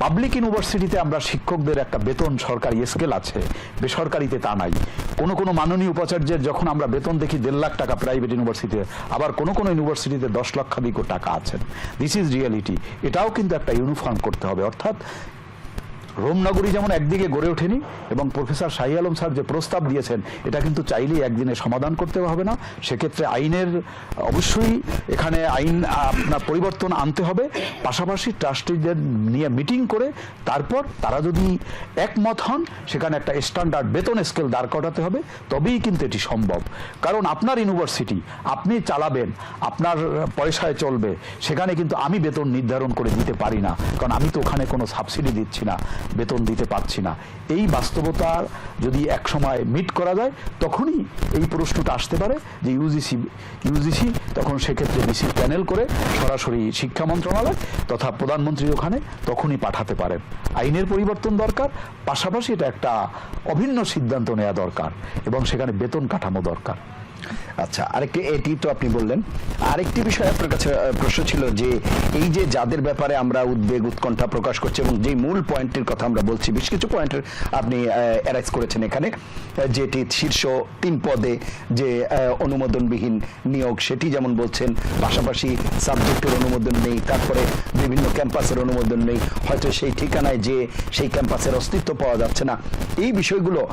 পাবলিক ইউনিভার্সিটিতে আমরা শিক্ষকদের একটা বেতন সরকারি স্কেল আছে, বেসরকারিতে তা নাই। কোনো মাননীয় উপাচার্যের যখন আমরা বেতন দেখি 1.5 লাখ টাকা প্রাইভেট ইউনিভার্সিটিতে, আবার কোনো ইউনিভার্সিটিতে 10 লক্ষাধিক টাকা আছেন। This is reality. এটাও কিন্তু একটা ইউনিফর্ম করতে হবে। অর্থাৎ রোমনগরী যেমন একদিকে গড়ে ওঠেনি, এবং প্রফেসর শাহী আলম স্যার যে প্রস্তাব দিয়েছেন এটা কিন্তু চাইলেই একদিনে সমাধান করতে হবে না। সেক্ষেত্রে আইনের অবশ্যই এখানে আইন আপনার পরিবর্তন আনতে হবে। পাশাপাশি ট্রাস্টিদের নিয়ে মিটিং করে তারপর তারা যদি একমত হন, সেখানে একটা স্ট্যান্ডার্ড বেতন স্কেল দাঁড় করাতে হবে, তবেই কিন্তু এটি সম্ভব। কারণ আপনার ইউনিভার্সিটি আপনি চালাবেন, আপনার পয়সায় চলবে, সেখানে কিন্তু আমি বেতন নির্ধারণ করে দিতে পারি না, কারণ আমি তো ওখানে কোনো সাবসিডি দিচ্ছি না, বেতন দিতে পারছি না। এই বাস্তবতা যদি এক সময় মিট করা যায়, তখনই এই প্রশ্নটা আসতে পারে যে ইউজিসি তখন সেক্ষেত্রে ভিসি প্যানেল করে সরাসরি শিক্ষা মন্ত্রণালয় তথা প্রধানমন্ত্রীর ওখানে তখনই পাঠাতে পারেন। আইনের পরিবর্তন দরকার, পাশাপাশি এটা একটা অভিন্ন সিদ্ধান্ত নেওয়া দরকার, এবং সেখানে বেতন কাঠামো দরকার। আচ্ছা, আরেকটি, এটি তো আপনি বললেন, আরেকটি বিষয় আপনার কাছে প্রশ্ন ছিল যে এই যে যাদের ব্যাপারে আমরা উদ্বেগ উৎকণ্ঠা প্রকাশ করছি, এবং যে মূল পয়েন্টের কথা আমরা বলছি, বেশ কিছু পয়েন্টের আপনি অ্যারাইজ করেছেন এখানে, যেটি শীর্ষ 3 পদে যে অনুমোদনবিহীন নিয়োগ, সেটি যেমন বলছেন, পাশাপাশি সাবজেক্টের অনুমোদন নেই, তারপরে বিভিন্ন ক্যাম্পাসের অনুমোদন নেই, হয়তো সেই ঠিকানায় যে সেই ক্যাম্পাসের অস্তিত্ব পাওয়া যাচ্ছে না। এই বিষয়গুলো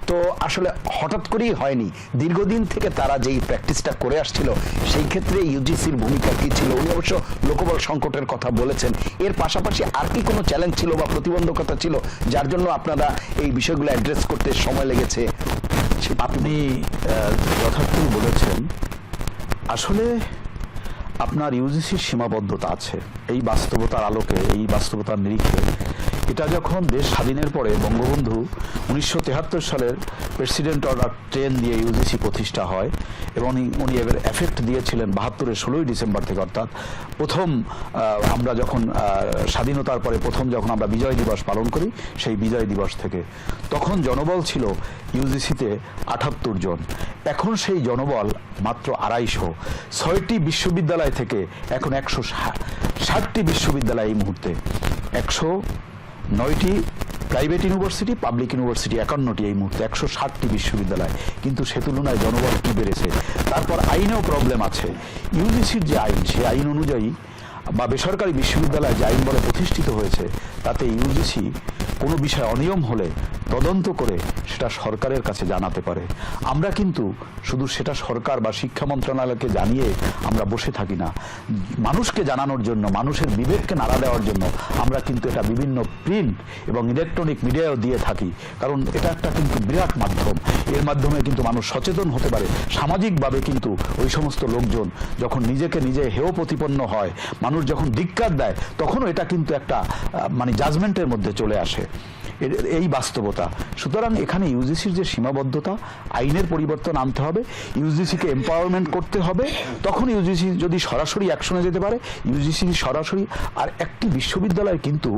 তো আসলে হঠাৎ করেই হয়নি, দীর্ঘদিন থেকে তারা যেই প্র্যাকটিসটা করে আসছিল, সেই ক্ষেত্রে ইউজিসির ভূমিকা কি ছিল? উনি অবশ্য লোকবল সংকটের কথা বলেছেন। এর পাশাপাশি আর কি কোনো চ্যালেঞ্জ ছিল বা প্রতিবন্ধকতা ছিল যার জন্য আপনারা এই বিষয়গুলো অ্যাড্রেস করতে সময় লেগেছে? আপনি যথার্থই বলেছেন। আসলে আপনার ইউজিসির সীমাবদ্ধতা আছে। এই বাস্তবতার আলোকে, এই বাস্তবতার নিরিখে, এটা যখন দেশ স্বাধীনের পরে বঙ্গবন্ধু 1973 সালের প্রেসিডেন্ট অর্ডার 10 দিয়ে ইউজিসি প্রতিষ্ঠা হয়, এবং উনি এর এফেক্ট দিয়েছিলেন 72-এর 16ই ডিসেম্বর থেকে। অর্থাৎ প্রথম আমরা যখন স্বাধীনতার পরে প্রথম যখন আমরা বিজয় দিবস পালন করি, সেই বিজয় দিবস থেকে, তখন জনবল ছিল ইউজিসিতে 78 জন। এখন সেই জনবল মাত্র 250। 6টি বিশ্ববিদ্যালয় থেকে এখন 160টি বিশ্ববিদ্যালয় এই মুহূর্তে, 109টি প্রাইভেট ইউনিভার্সিটি, পাবলিক ইউনিভার্সিটি 51টি এই মুহূর্তে, 160টি বিশ্ববিদ্যালয়। কিন্তু সে তুলনায় জনবল কি বেড়েছে। তারপর আইনেও প্রবলেম আছে। ইউজিসির যে আইন, সেই আইন অনুযায়ী বা বেসরকারি বিশ্ববিদ্যালয় যে আইন বলে প্রতিষ্ঠিত হয়েছে, তাতে ইউজিসি কোনো বিষয় অনিয়ম হলে তদন্ত করে সেটা সরকারের কাছে জানাতে পারে। আমরা কিন্তু শুধু সেটা সরকার বা শিক্ষা মন্ত্রণালয়কে জানিয়ে আমরা বসে থাকি না। মানুষকে জানানোর জন্য, মানুষের বিবেককে নাড়া দেওয়ার জন্য আমরা কিন্তু এটা বিভিন্ন প্রিন্ট এবং ইলেকট্রনিক মিডিয়াও দিয়ে থাকি। কারণ এটা একটা কিন্তু বিরাট মাধ্যম। এর মাধ্যমে কিন্তু মানুষ সচেতন হতে পারে। সামাজিকভাবে কিন্তু ওই সমস্ত লোকজন যখন নিজেকে নিজে হেয় প্রতিপন্ন হয়, মানুষ যখন ধিক্কার দেয়, তখনও এটা কিন্তু একটা মানে জাজমেন্টের মধ্যে চলে আসে। এই বাস্তবতা। সুতরাং এখানে ইউজিসির যে সীমাবদ্ধতা, আইনের পরিবর্তন আনতে হবে, ইউজিসিকে এম্পাওয়ারমেন্ট করতে হবে। তখন ইউজিসি যদি সরাসরি অ্যাকশনে যেতে পারে, ইউজিসি সরাসরি। আর একটি বিশ্ববিদ্যালয় কিন্তু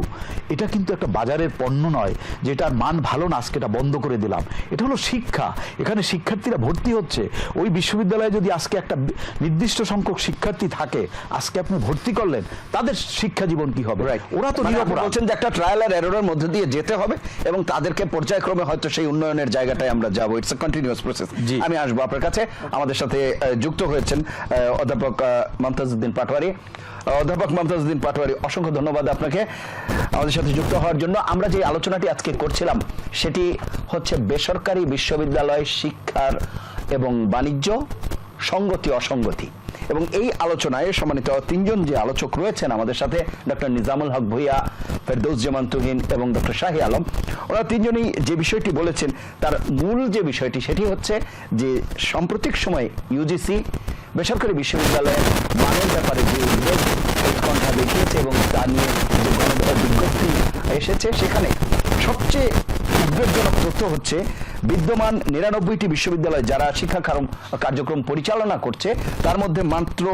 এটা কিন্তু একটা বাজারের পণ্য নয়, যেটার মান ভালো না আজকে এটা বন্ধ করে দিলাম। এটা হলো শিক্ষা। এখানে শিক্ষার্থীরা ভর্তি হচ্ছে। ওই বিশ্ববিদ্যালয়ে যদি আজকে একটা নির্দিষ্ট সংখ্যক শিক্ষার্থী থাকে, আজকে আপনি ভর্তি করলেন, তাদের শিক্ষা জীবন কি হবে? ওরা তো নিরপরাধ। বলছেন যে একটা ট্রায়াল আর এররের মধ্যে দিয়ে যেতে হবে, এবং তাদেরকে পর্যায়ক্রমে হয়তো সেই উন্নয়নের জায়গাটায় আমরা যাবো। It's a continuous process. আমি আসবো আপনার কাছে। আমাদের সাথে যুক্ত হয়েছেন অধ্যাপক মমতাজউদ্দিন পাটোয়ারী। অধ্যাপক মমতাজউদ্দিন পাটোয়ারী, অসংখ্য ধন্যবাদ আপনাকে আমাদের সাথে যুক্ত হওয়ার জন্য। আমরা যে আলোচনাটি আজকে করছিলাম সেটি হচ্ছে বেসরকারি বিশ্ববিদ্যালয় শিক্ষার এবং বাণিজ্য, সঙ্গতি অসঙ্গতি। এবং এই আলোচনায় সম্মানিত 3 জন যে আলোচক রয়েছেন আমাদের সাথে, ডক্টর নিজামুল হক ভূঁইয়া, ফেরদৌস জামান তুহিন এবং ডক্টর শাহী আলম, ওরা 3 জনই যে বিষয়টি বলেছেন তার মূল যে বিষয়টি সেটি হচ্ছে যে সাম্প্রতিক সময়ে ইউজিসি বেসরকারি বিশ্ববিদ্যালয়ের মানের ব্যাপারে যে উদ্বেগ উৎকণ্ঠা দেখিয়েছে এবং তা নিয়ে যে বিজ্ঞপ্তি এসেছে, সেখানে সবচেয়ে উদ্বেগজনক তথ্য হচ্ছে বিদ্যমান 99টি বিশ্ববিদ্যালয় যারা শিক্ষা কার্যক্রম পরিচালনা করছে, তার মধ্যে মাত্র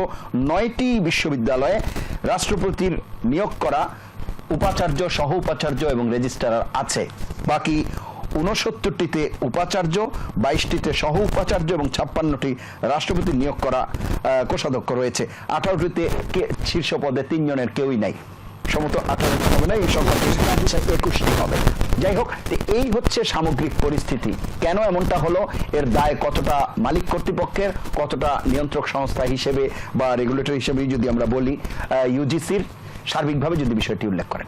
9টি বিশ্ববিদ্যালয়ে রাষ্ট্রপতির নিয়োগ করা উপাচার্য, সহ উপাচার্য এবং রেজিস্ট্রার আছে। বাকি 69টিতে উপাচার্য, 22টিতে সহ উপাচার্য এবং 56টি রাষ্ট্রপতি নিয়োগ করা কোষাধ্যক্ষ রয়েছে। 18টিতে শীর্ষ পদে 3 জনের কেউই নাই। সমত 18টি হবে না, এই সংখ্যা 21টি হবে। যাই হোক, এই হচ্ছে সামগ্রিক পরিস্থিতি। কেন এমনটা হলো, এর দায় কতটা মালিক কর্তৃপক্ষের, কতটা নিয়ন্ত্রক সংস্থা হিসেবে বা রেগুলেটর হিসেবে যদি আমরা বলি ইউজিসির, সার্বিকভাবে যদি বিষয়টি উল্লেখ করেন।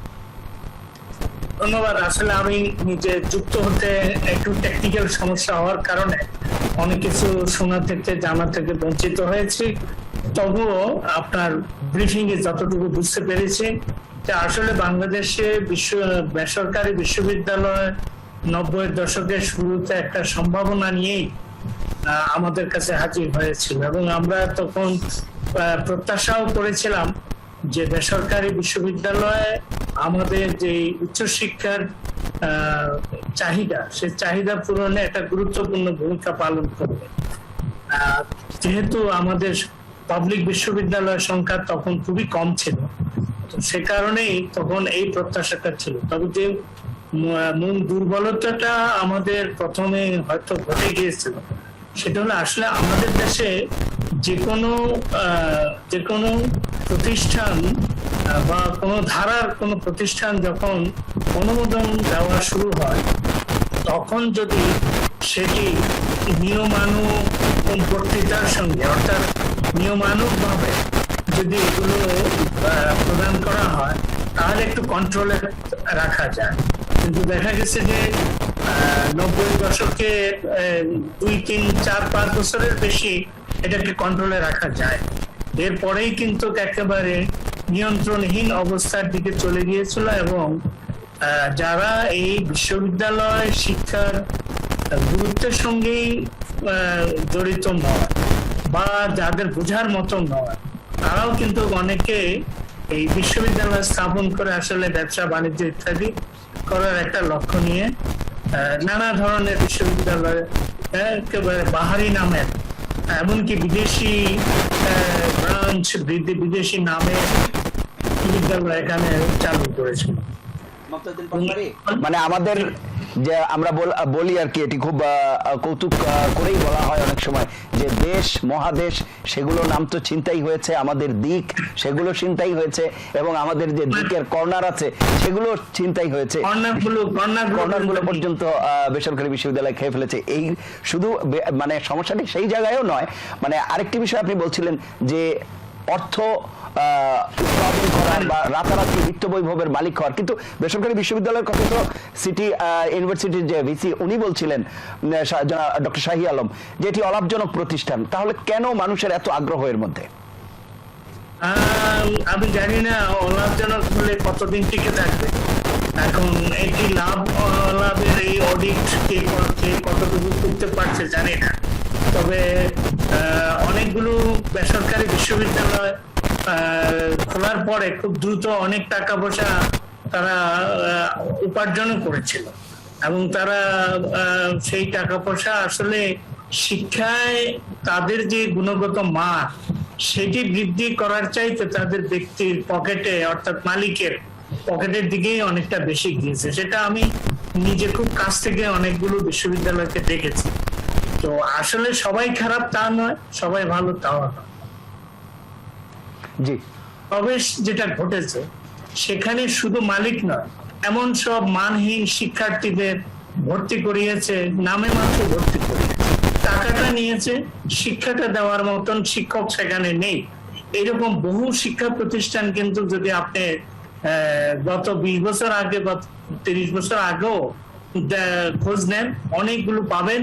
ধন্যবাদ। আসলে আমি নিজে যুক্ত হতে একটু টেকনিক্যাল সমস্যা হওয়ার কারণে অনেক কিছু শোনা থেকে জানা থেকে বঞ্চিত হয়েছি। তবুও আপনার ব্রিফিং এ যতটুকু বুঝতে পেরেছি যে আসলে বাংলাদেশে বেসরকারি বিশ্ববিদ্যালয় 90-এর দশকের শুরুতে একটা সম্ভাবনা নিয়েই আমাদের কাছে হাজির হয়েছিল এবং আমরা তখন প্রত্যাশাও করেছিলাম যে বেসরকারি বিশ্ববিদ্যালয়ে আমাদের যে উচ্চশিক্ষার চাহিদা, সে চাহিদা পূরণে একটা গুরুত্বপূর্ণ ভূমিকা পালন করবে। যেহেতু আমাদের পাবলিক বিশ্ববিদ্যালয়ের সংখ্যা তখন খুবই কম ছিল, তো সে কারণেই তখন এই প্রত্যাশাটা ছিল। তবে যে মূল দুর্বলতাটা আমাদের প্রথমে হয়তো ঘটে গিয়েছিল, সেটা হলো আসলে আমাদের দেশে যে কোনো প্রতিষ্ঠান বা কোনো ধারার কোনো প্রতিষ্ঠান যখন অনুমোদন দেওয়া শুরু হয়, তখন যদি সেটি নিয়মানুবর্তিতার সঙ্গে অর্থাৎ নিয়মানুগভাবে যদি এগুলো প্রদান করা হয় তাহলে একটু কন্ট্রোলে রাখা যায়। কিন্তু দেখা গেছে যে 90-এর দশকে 2, 3, 4, 5 বছরের বেশি এটাকে কন্ট্রোলে রাখা যায়। এরপরেই কিন্তু একেবারে নিয়ন্ত্রণহীন অবস্থার দিকে চলে গিয়েছিল এবং যারা এই বিশ্ববিদ্যালয় শিক্ষার গুরুত্বের সঙ্গেই জড়িত নয় বা যাদের বোঝার মতো নয়, তারাও কিন্তু অনেকে এই বিশ্ববিদ্যালয় স্থাপন করে আসলে ব্যবসা বাণিজ্য ইত্যাদি করার একটা লক্ষ্য নিয়ে নানা ধরনের বিশ্ববিদ্যালয় একেবারে বাহারি নামের, এমনকি বিদেশি ব্রাঞ্চ, বিদেশি নামে বিশ্ববিদ্যালয় এখানে চালু করেছিল। মানে আমাদের যে আমরা বলি আর কি, এটি খুব কৌতুক করেই বলা হয় অনেক সময় যে দেশ মহাদেশ সেগুলো নাম তো চিন্তাই হয়েছে, আমাদের দিক সেগুলো চিন্তাই হয়েছে এবং আমাদের যে দিকের কর্নার আছে সেগুলো চিন্তাই হয়েছে, কর্নারগুলো পর্যন্ত বেসরকারি বিশ্ববিদ্যালয় খেয়ে ফেলেছে। এই শুধু মানে সমস্যাটি সেই জায়গায়ও নয়, মানে আরেকটি বিষয় আপনি বলছিলেন যে অর্থ উৎপাদন করার বা রাতারাতি বিত্ত বৈভবের মালিক হওয়ার, কিন্তু বেসরকারি বিশ্ববিদ্যালয়ের কথা তো সিটি ইউনিভার্সিটির যে ভিসি উনি বলছিলেন ডক্টর শাহী আলম যে এটি অলাভজনক প্রতিষ্ঠান। তাহলে কেন মানুষের এত আগ্রহ এর মধ্যে? আমি জানি না অলাভজনক হলে কতদিন টিকে থাকবে। এখন এটি লাভের এই অডিট কে কতটুকু করতে পারছে জানি না। তবে অনেকগুলো বেসরকারি বিশ্ববিদ্যালয় খোলার পরে খুব দ্রুত অনেক টাকা পয়সা তারা উপার্জন করেছিল এবং তারা সেই টাকা পয়সা আসলে শিক্ষায় তাদের যে গুণগত মান সেটি বৃদ্ধি করার চাইতে তাদের ব্যক্তির পকেটে অর্থাৎ মালিকের পকেটের দিকেই অনেকটা বেশি গিয়েছে। সেটা আমি নিজে খুব কাছ থেকে অনেকগুলো বিশ্ববিদ্যালয়কে দেখেছি। তো আসলে সবাই খারাপ তা নয়, সবাই ভালো তাও নয়। জি, তবে যেটা ঘটেছে সেখানে শুধু মালিক নয়, এমন সব মানহীন শিক্ষার্থীদের ভর্তি করিয়েছে, নামে মাত্র ভর্তি করিয়েছে, টাকাটা নিয়েছে, শিক্ষাটা দেওয়ার মতন শিক্ষক সেখানে নেই। এরকম বহু শিক্ষা প্রতিষ্ঠান কিন্তু যদি আপনি গত 20 বছর আগে বা 30 বছর আগেও খোঁজ নেন অনেকগুলো পাবেন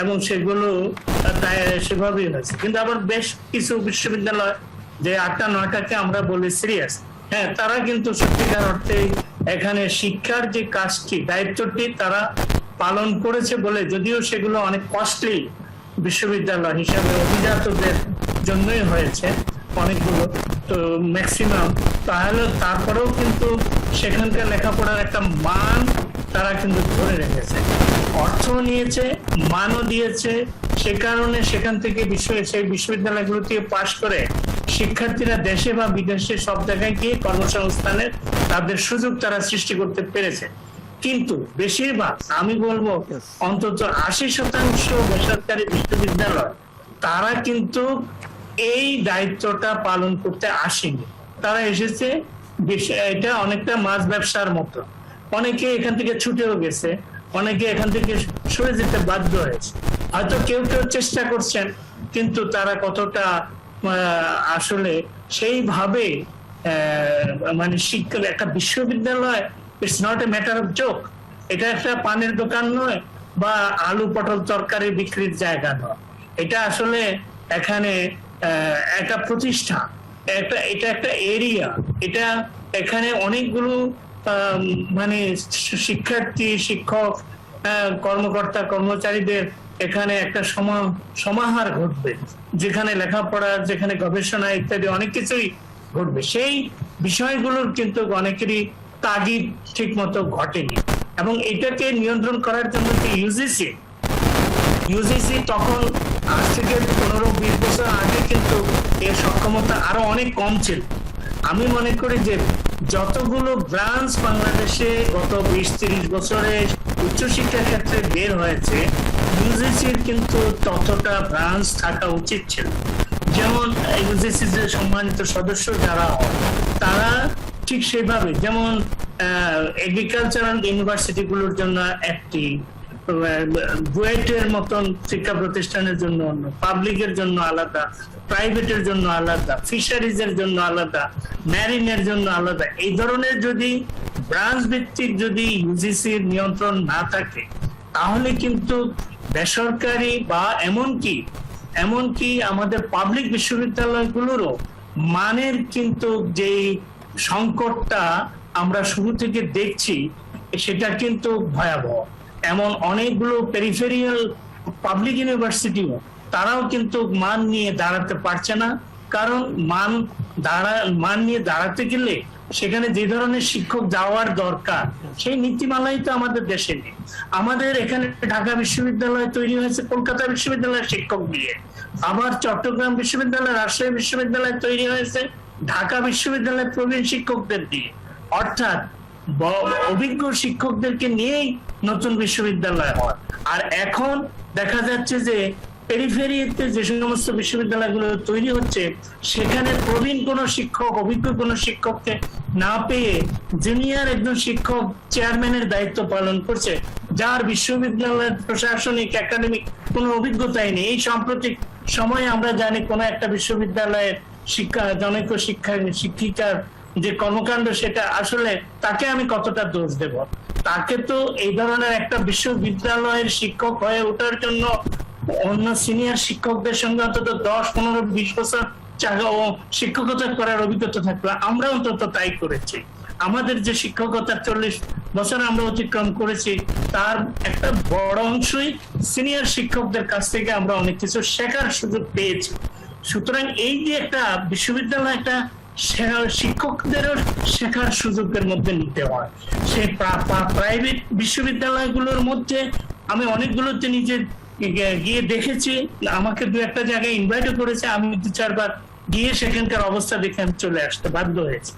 এবং সেগুলো সেভাবেই হয়েছে। কিন্তু আবার বেশ কিছু বিশ্ববিদ্যালয় যে 8টা-9টাকে আমরা বলি সিরিয়াস, হ্যাঁ, তারা কিন্তু সত্যিকার অর্থে এখানে শিক্ষার যে কাজটি দায়িত্বটি তারা পালন করেছে বলে, যদিও সেগুলো অনেক কস্টলি বিশ্ববিদ্যালয় হিসাবে অভিজাতদের জন্যই হয়েছে অনেকগুলো, তো ম্যাক্সিমাম, তাহলে তারপরেও কিন্তু সেখানকার লেখাপড়ার একটা মান তারা কিন্তু ধরে রেখেছে, অর্থ নিয়েছে, মানও দিয়েছে। সে কারণে সেখান থেকে সেই বিশ্ববিদ্যালয়গুলো থেকে পাশ করে শিক্ষার্থীরা দেশে বা বিদেশে সব জায়গায় গিয়ে কর্মসংস্থানের তাদের সুযোগ তারা সৃষ্টি করতে পেরেছে। কিন্তু বেশিরভাগ, আমি বলবো অন্তত 80% বেসরকারি বিশ্ববিদ্যালয় তারা কিন্তু এই দায়িত্বটা পালন করতে আসেনি। তারা এসেছে, এটা অনেকটা মাছ ব্যবসার মতো, অনেকে এখান থেকে ছুটেও গেছে, অনেকে এখান থেকে সরে যেতে বাধ্য হয়েছে। হয়তো কেউ কেউ চেষ্টা করছেন, কিন্তু তারা কতটা আসলে সেইভাবে মানে শিক্ষা, একটা বিশ্ববিদ্যালয় it's not a matter of joke. এটা একটা পানের দোকান নয় বা আলু পটল তরকারি বিক্রির জায়গা নয়। এটা আসলে এখানে একটা প্রতিষ্ঠান, এটা একটা এরিয়া, এটা এখানে অনেকগুলো মানে শিক্ষার্থী, শিক্ষক, কর্মকর্তা, কর্মচারীদের এখানে একটা সমাহার ঘটবে, যেখানে লেখাপড়া, যেখানে গবেষণা ইত্যাদি অনেক কিছুই ঘটবে। সেই বিষয়গুলোর কিন্তু অনেকেরই তাগিদ ঠিক মতো ঘটেনি, এবং এটাকে নিয়ন্ত্রণ করার জন্য ইউজিসি তখন আজ থেকে 15-20 বছর আগে কিন্তু এর সক্ষমতা আরো অনেক কম ছিল। আমি মনে করি যে যতগুলো ব্রাঞ্চ বাংলাদেশে গত 20-30 বছরে উচ্চশিক্ষার ক্ষেত্রে বের হয়েছে, ইউজিসির কিন্তু ততটা ব্রাঞ্চ থাকা উচিত ছিল। যেমন ইউজিসির যে সম্মানিত সদস্য যারা হয়, তারা ঠিক সেভাবে, যেমন এগ্রিকালচারাল ইউনিভার্সিটি গুলোর জন্য একটি, বুয়েটের মতন শিক্ষা প্রতিষ্ঠানের জন্য অন্য, পাবলিকের জন্য আলাদা, প্রাইভেটের জন্য আলাদা, ফিশারিজের জন্য আলাদা, ম্যারিনের জন্য আলাদা। এই ধরনের যদি ব্রাঞ্চ ভিত্তিক যদি ইউজিসির নিয়ন্ত্রণ না থাকে, তাহলে কিন্তু বেসরকারি বা এমনকি আমাদের পাবলিক বিশ্ববিদ্যালয়গুলোরও মানের কিন্তু যে সংকটটা আমরা শুরু থেকে দেখছি, সেটা কিন্তু ভয়াবহ। এমন অনেকগুলো পেরিফেরিয়াল পাবলিক ইউনিভার্সিটিও তারাও কিন্তু মান নিয়ে দাঁড়াতে পারছে না, কারণ মান নিয়ে দাঁড়াতে গেলে সেখানে যে ধরনের শিক্ষক যাওয়ার দরকার, সেই নীতিমালাই তো আমাদের দেশে নেই। আমাদের এখানে ঢাকা বিশ্ববিদ্যালয় তৈরি হয়েছে কলকাতা বিশ্ববিদ্যালয়ের শিক্ষক দিয়ে, আবার চট্টগ্রাম বিশ্ববিদ্যালয়, রাজশাহী বিশ্ববিদ্যালয় তৈরি হয়েছে ঢাকা বিশ্ববিদ্যালয়ের প্রবীণ শিক্ষকদের দিয়ে, অর্থাৎ অভিজ্ঞ শিক্ষকদেরকে নিয়েই নতুন বিশ্ববিদ্যালয় হয়। আর এখন দেখা যাচ্ছে যে পেরিফেরিতে যে সমস্ত বিশ্ববিদ্যালয়গুলো তৈরি হচ্ছে, সেখানে প্রবীণ কোন শিক্ষক, অভিজ্ঞ কোন শিক্ষককে না পেয়ে জুনিয়র একজন শিক্ষক চেয়ারম্যানের দায়িত্ব পালন করছে, যার বিশ্ববিদ্যালয়ের প্রশাসনিক, একাডেমিক কোনো অভিজ্ঞতাই নেই। এই সাম্প্রতিক সময়ে আমরা জানি কোন একটা বিশ্ববিদ্যালয়ের জনৈক শিক্ষিকার যে কর্মকাণ্ড, সেটা আসলে তাকে আমি কতটা দোষ দেব? তাকে তো এই ধরনের একটা বিশ্ববিদ্যালয়ের শিক্ষক হয়ে ওঠার জন্য অন্য সিনিয়র শিক্ষকদের সঙ্গে অন্তত 10-15-20 বছর শিক্ষকতা করার অভিজ্ঞতা থাকলো। আমরা অন্তত তাই করেছি। আমাদের যে শিক্ষকতার 40 বছর আমরা অতিক্রম করেছি, তার একটা বড় অংশই সিনিয়র শিক্ষকদের কাছ থেকে আমরা অনেক কিছু শেখার সুযোগ পেয়েছি। সুতরাং এই যে একটা বিশ্ববিদ্যালয়, একটা শিক্ষকদেরও শেখার সুযোগের মধ্যে নিতে হয়। সেই প্রাইভেট বিশ্ববিদ্যালয়গুলোর মধ্যে আমি অনেকগুলোতে নিজে গিয়ে দেখেছি, আমাকে 2-1 জায়গায় ইনভাইটও করেছে, আমি 2-4 বার গিয়ে সেখানকার অবস্থা দেখে আমি চলে আসতে বাধ্য হয়েছি।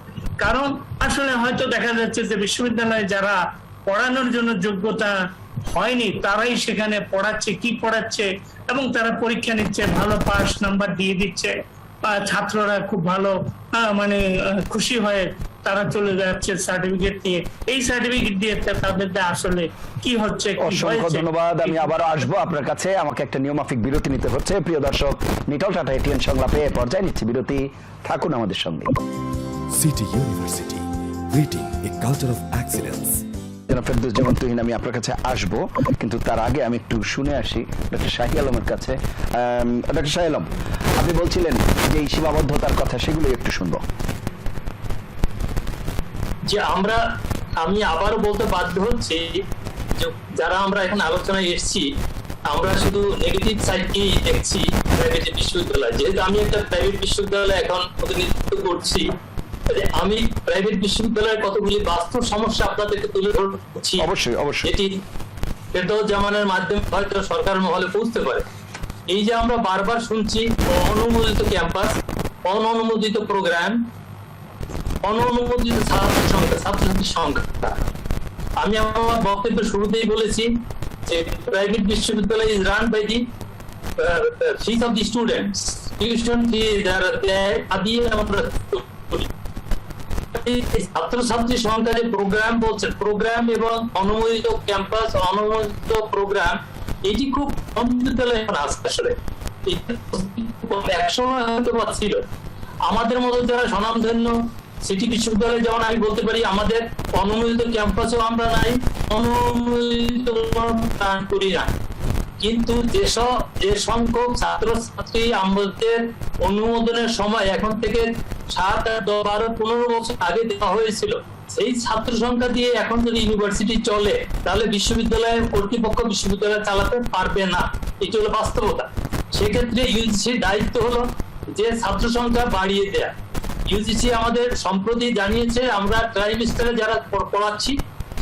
কারণ আসলে হয়তো দেখা যাচ্ছে যে বিশ্ববিদ্যালয়ে যারা পড়ানোর জন্য যোগ্যতা হয়নি, তারাই সেখানে পড়াচ্ছে, কি পড়াচ্ছে, এবং তারা পরীক্ষা নিচ্ছে, ভালো পাস নাম্বার দিয়ে দিচ্ছে, ছাত্ররা খুব ভালো মানে খুশি হয়ে তারা চলে যাচ্ছে সার্টিফিকেট নিয়ে। এই সার্টিফিকেট দিয়ে তাদের আসলে কি হচ্ছে? অসংখ্য ধন্যবাদ। আমি আবারও আসবো আপনার কাছে, আমাকে একটা নিয়মাফিক বিরতি নিতে হচ্ছে। প্রিয় দর্শক, নিটল টাটা এটিএন সংলাপে পর্যায়ে নিচ্ছি বিরতি, থাকুন আমাদের সঙ্গে। City University, creating a culture of excellence. Ferdous Zaman Tuhin, আমি আপনার কাছে আসবো, কিন্তু তার আগে আমি একটু শুনে আসি ডক্টর শাহী আলমের কাছে। ডক্টর শাহী আলম, আপনি বলছিলেন যে এই সীমাবদ্ধতার কথা, সেগুলো একটু শুনবো। যে আমি আবারও বলতে বাধ্য হচ্ছি, যারা আমরা এখন আলোচনায় এসেছি, আমরা শুধু নেগেটিভ সাইডকেই দেখছি প্রাইভেট বিশ্ববিদ্যালয়। যেহেতু আমি একটা প্রাইভেট বিশ্ববিদ্যালয় এখন প্রতিনিধিত্ব করছি, আমি প্রাইভেট বিশ্ববিদ্যালয়ের কতগুলি বাস্তব সমস্যা আপনাদেরকে তুলে ধরছি, অবশ্যই অবশ্যই, এটি ফেরদৌস জামানের মাধ্যমে হয়তো সরকার মহলে পৌঁছতে পারে। এই যে আমরা বারবার শুনছি অননুমোদিত ক্যাম্পাস, অননুমোদিত প্রোগ্রাম, অননুমোদিত ছাত্রছাত্রীর সংখ্যা, আমি আমার বক্তব্যের শুরুতেই বলেছি যে প্রাইভেট বিশ্ববিদ্যালয় is run by the fees of the students, tuition fee যারা দেয় দিয়ে আমরা করি। ছাত্রছাত্রী সংখ্যা যে প্রোগ্রাম বলছে, প্রোগ্রাম এবং অনুমোদিত ক্যাম্পাস, অনুমোদিত প্রোগ্রাম, এটি খুব কম বিদ্যালয়ে এখন আসছে। আসলে একসময় হয়তো ছিল আমাদের মতো যারা স্বনামধন্য সিটি বিশ্ববিদ্যালয়, যেমন আমি বলতে পারি আমাদের অনুমোদিত ক্যাম্পাসও আমরা নাই, অনুমোদিত করি না। কিন্তু যে সংখ্যক ছাত্রছাত্রী আমাদের অনুমোদনের সময় এখন থেকে 7, 8, 10, 12, 15 বছর আগে দেওয়া হয়েছিল, সেই ছাত্র সংখ্যা দিয়ে এখন যদি ইউনিভার্সিটি চলে তাহলে বিশ্ববিদ্যালয়ের কর্তৃপক্ষ বিশ্ববিদ্যালয় চালাতে পারবে না। এটি হলো বাস্তবতা। সেক্ষেত্রে ইউজিসির দায়িত্ব হলো যে ছাত্র সংখ্যা বাড়িয়ে দেয়া। ইউজিসি আমাদের সম্প্রতি জানিয়েছে আমরা ট্রাইমেস্টারে যারা পড়াচ্ছি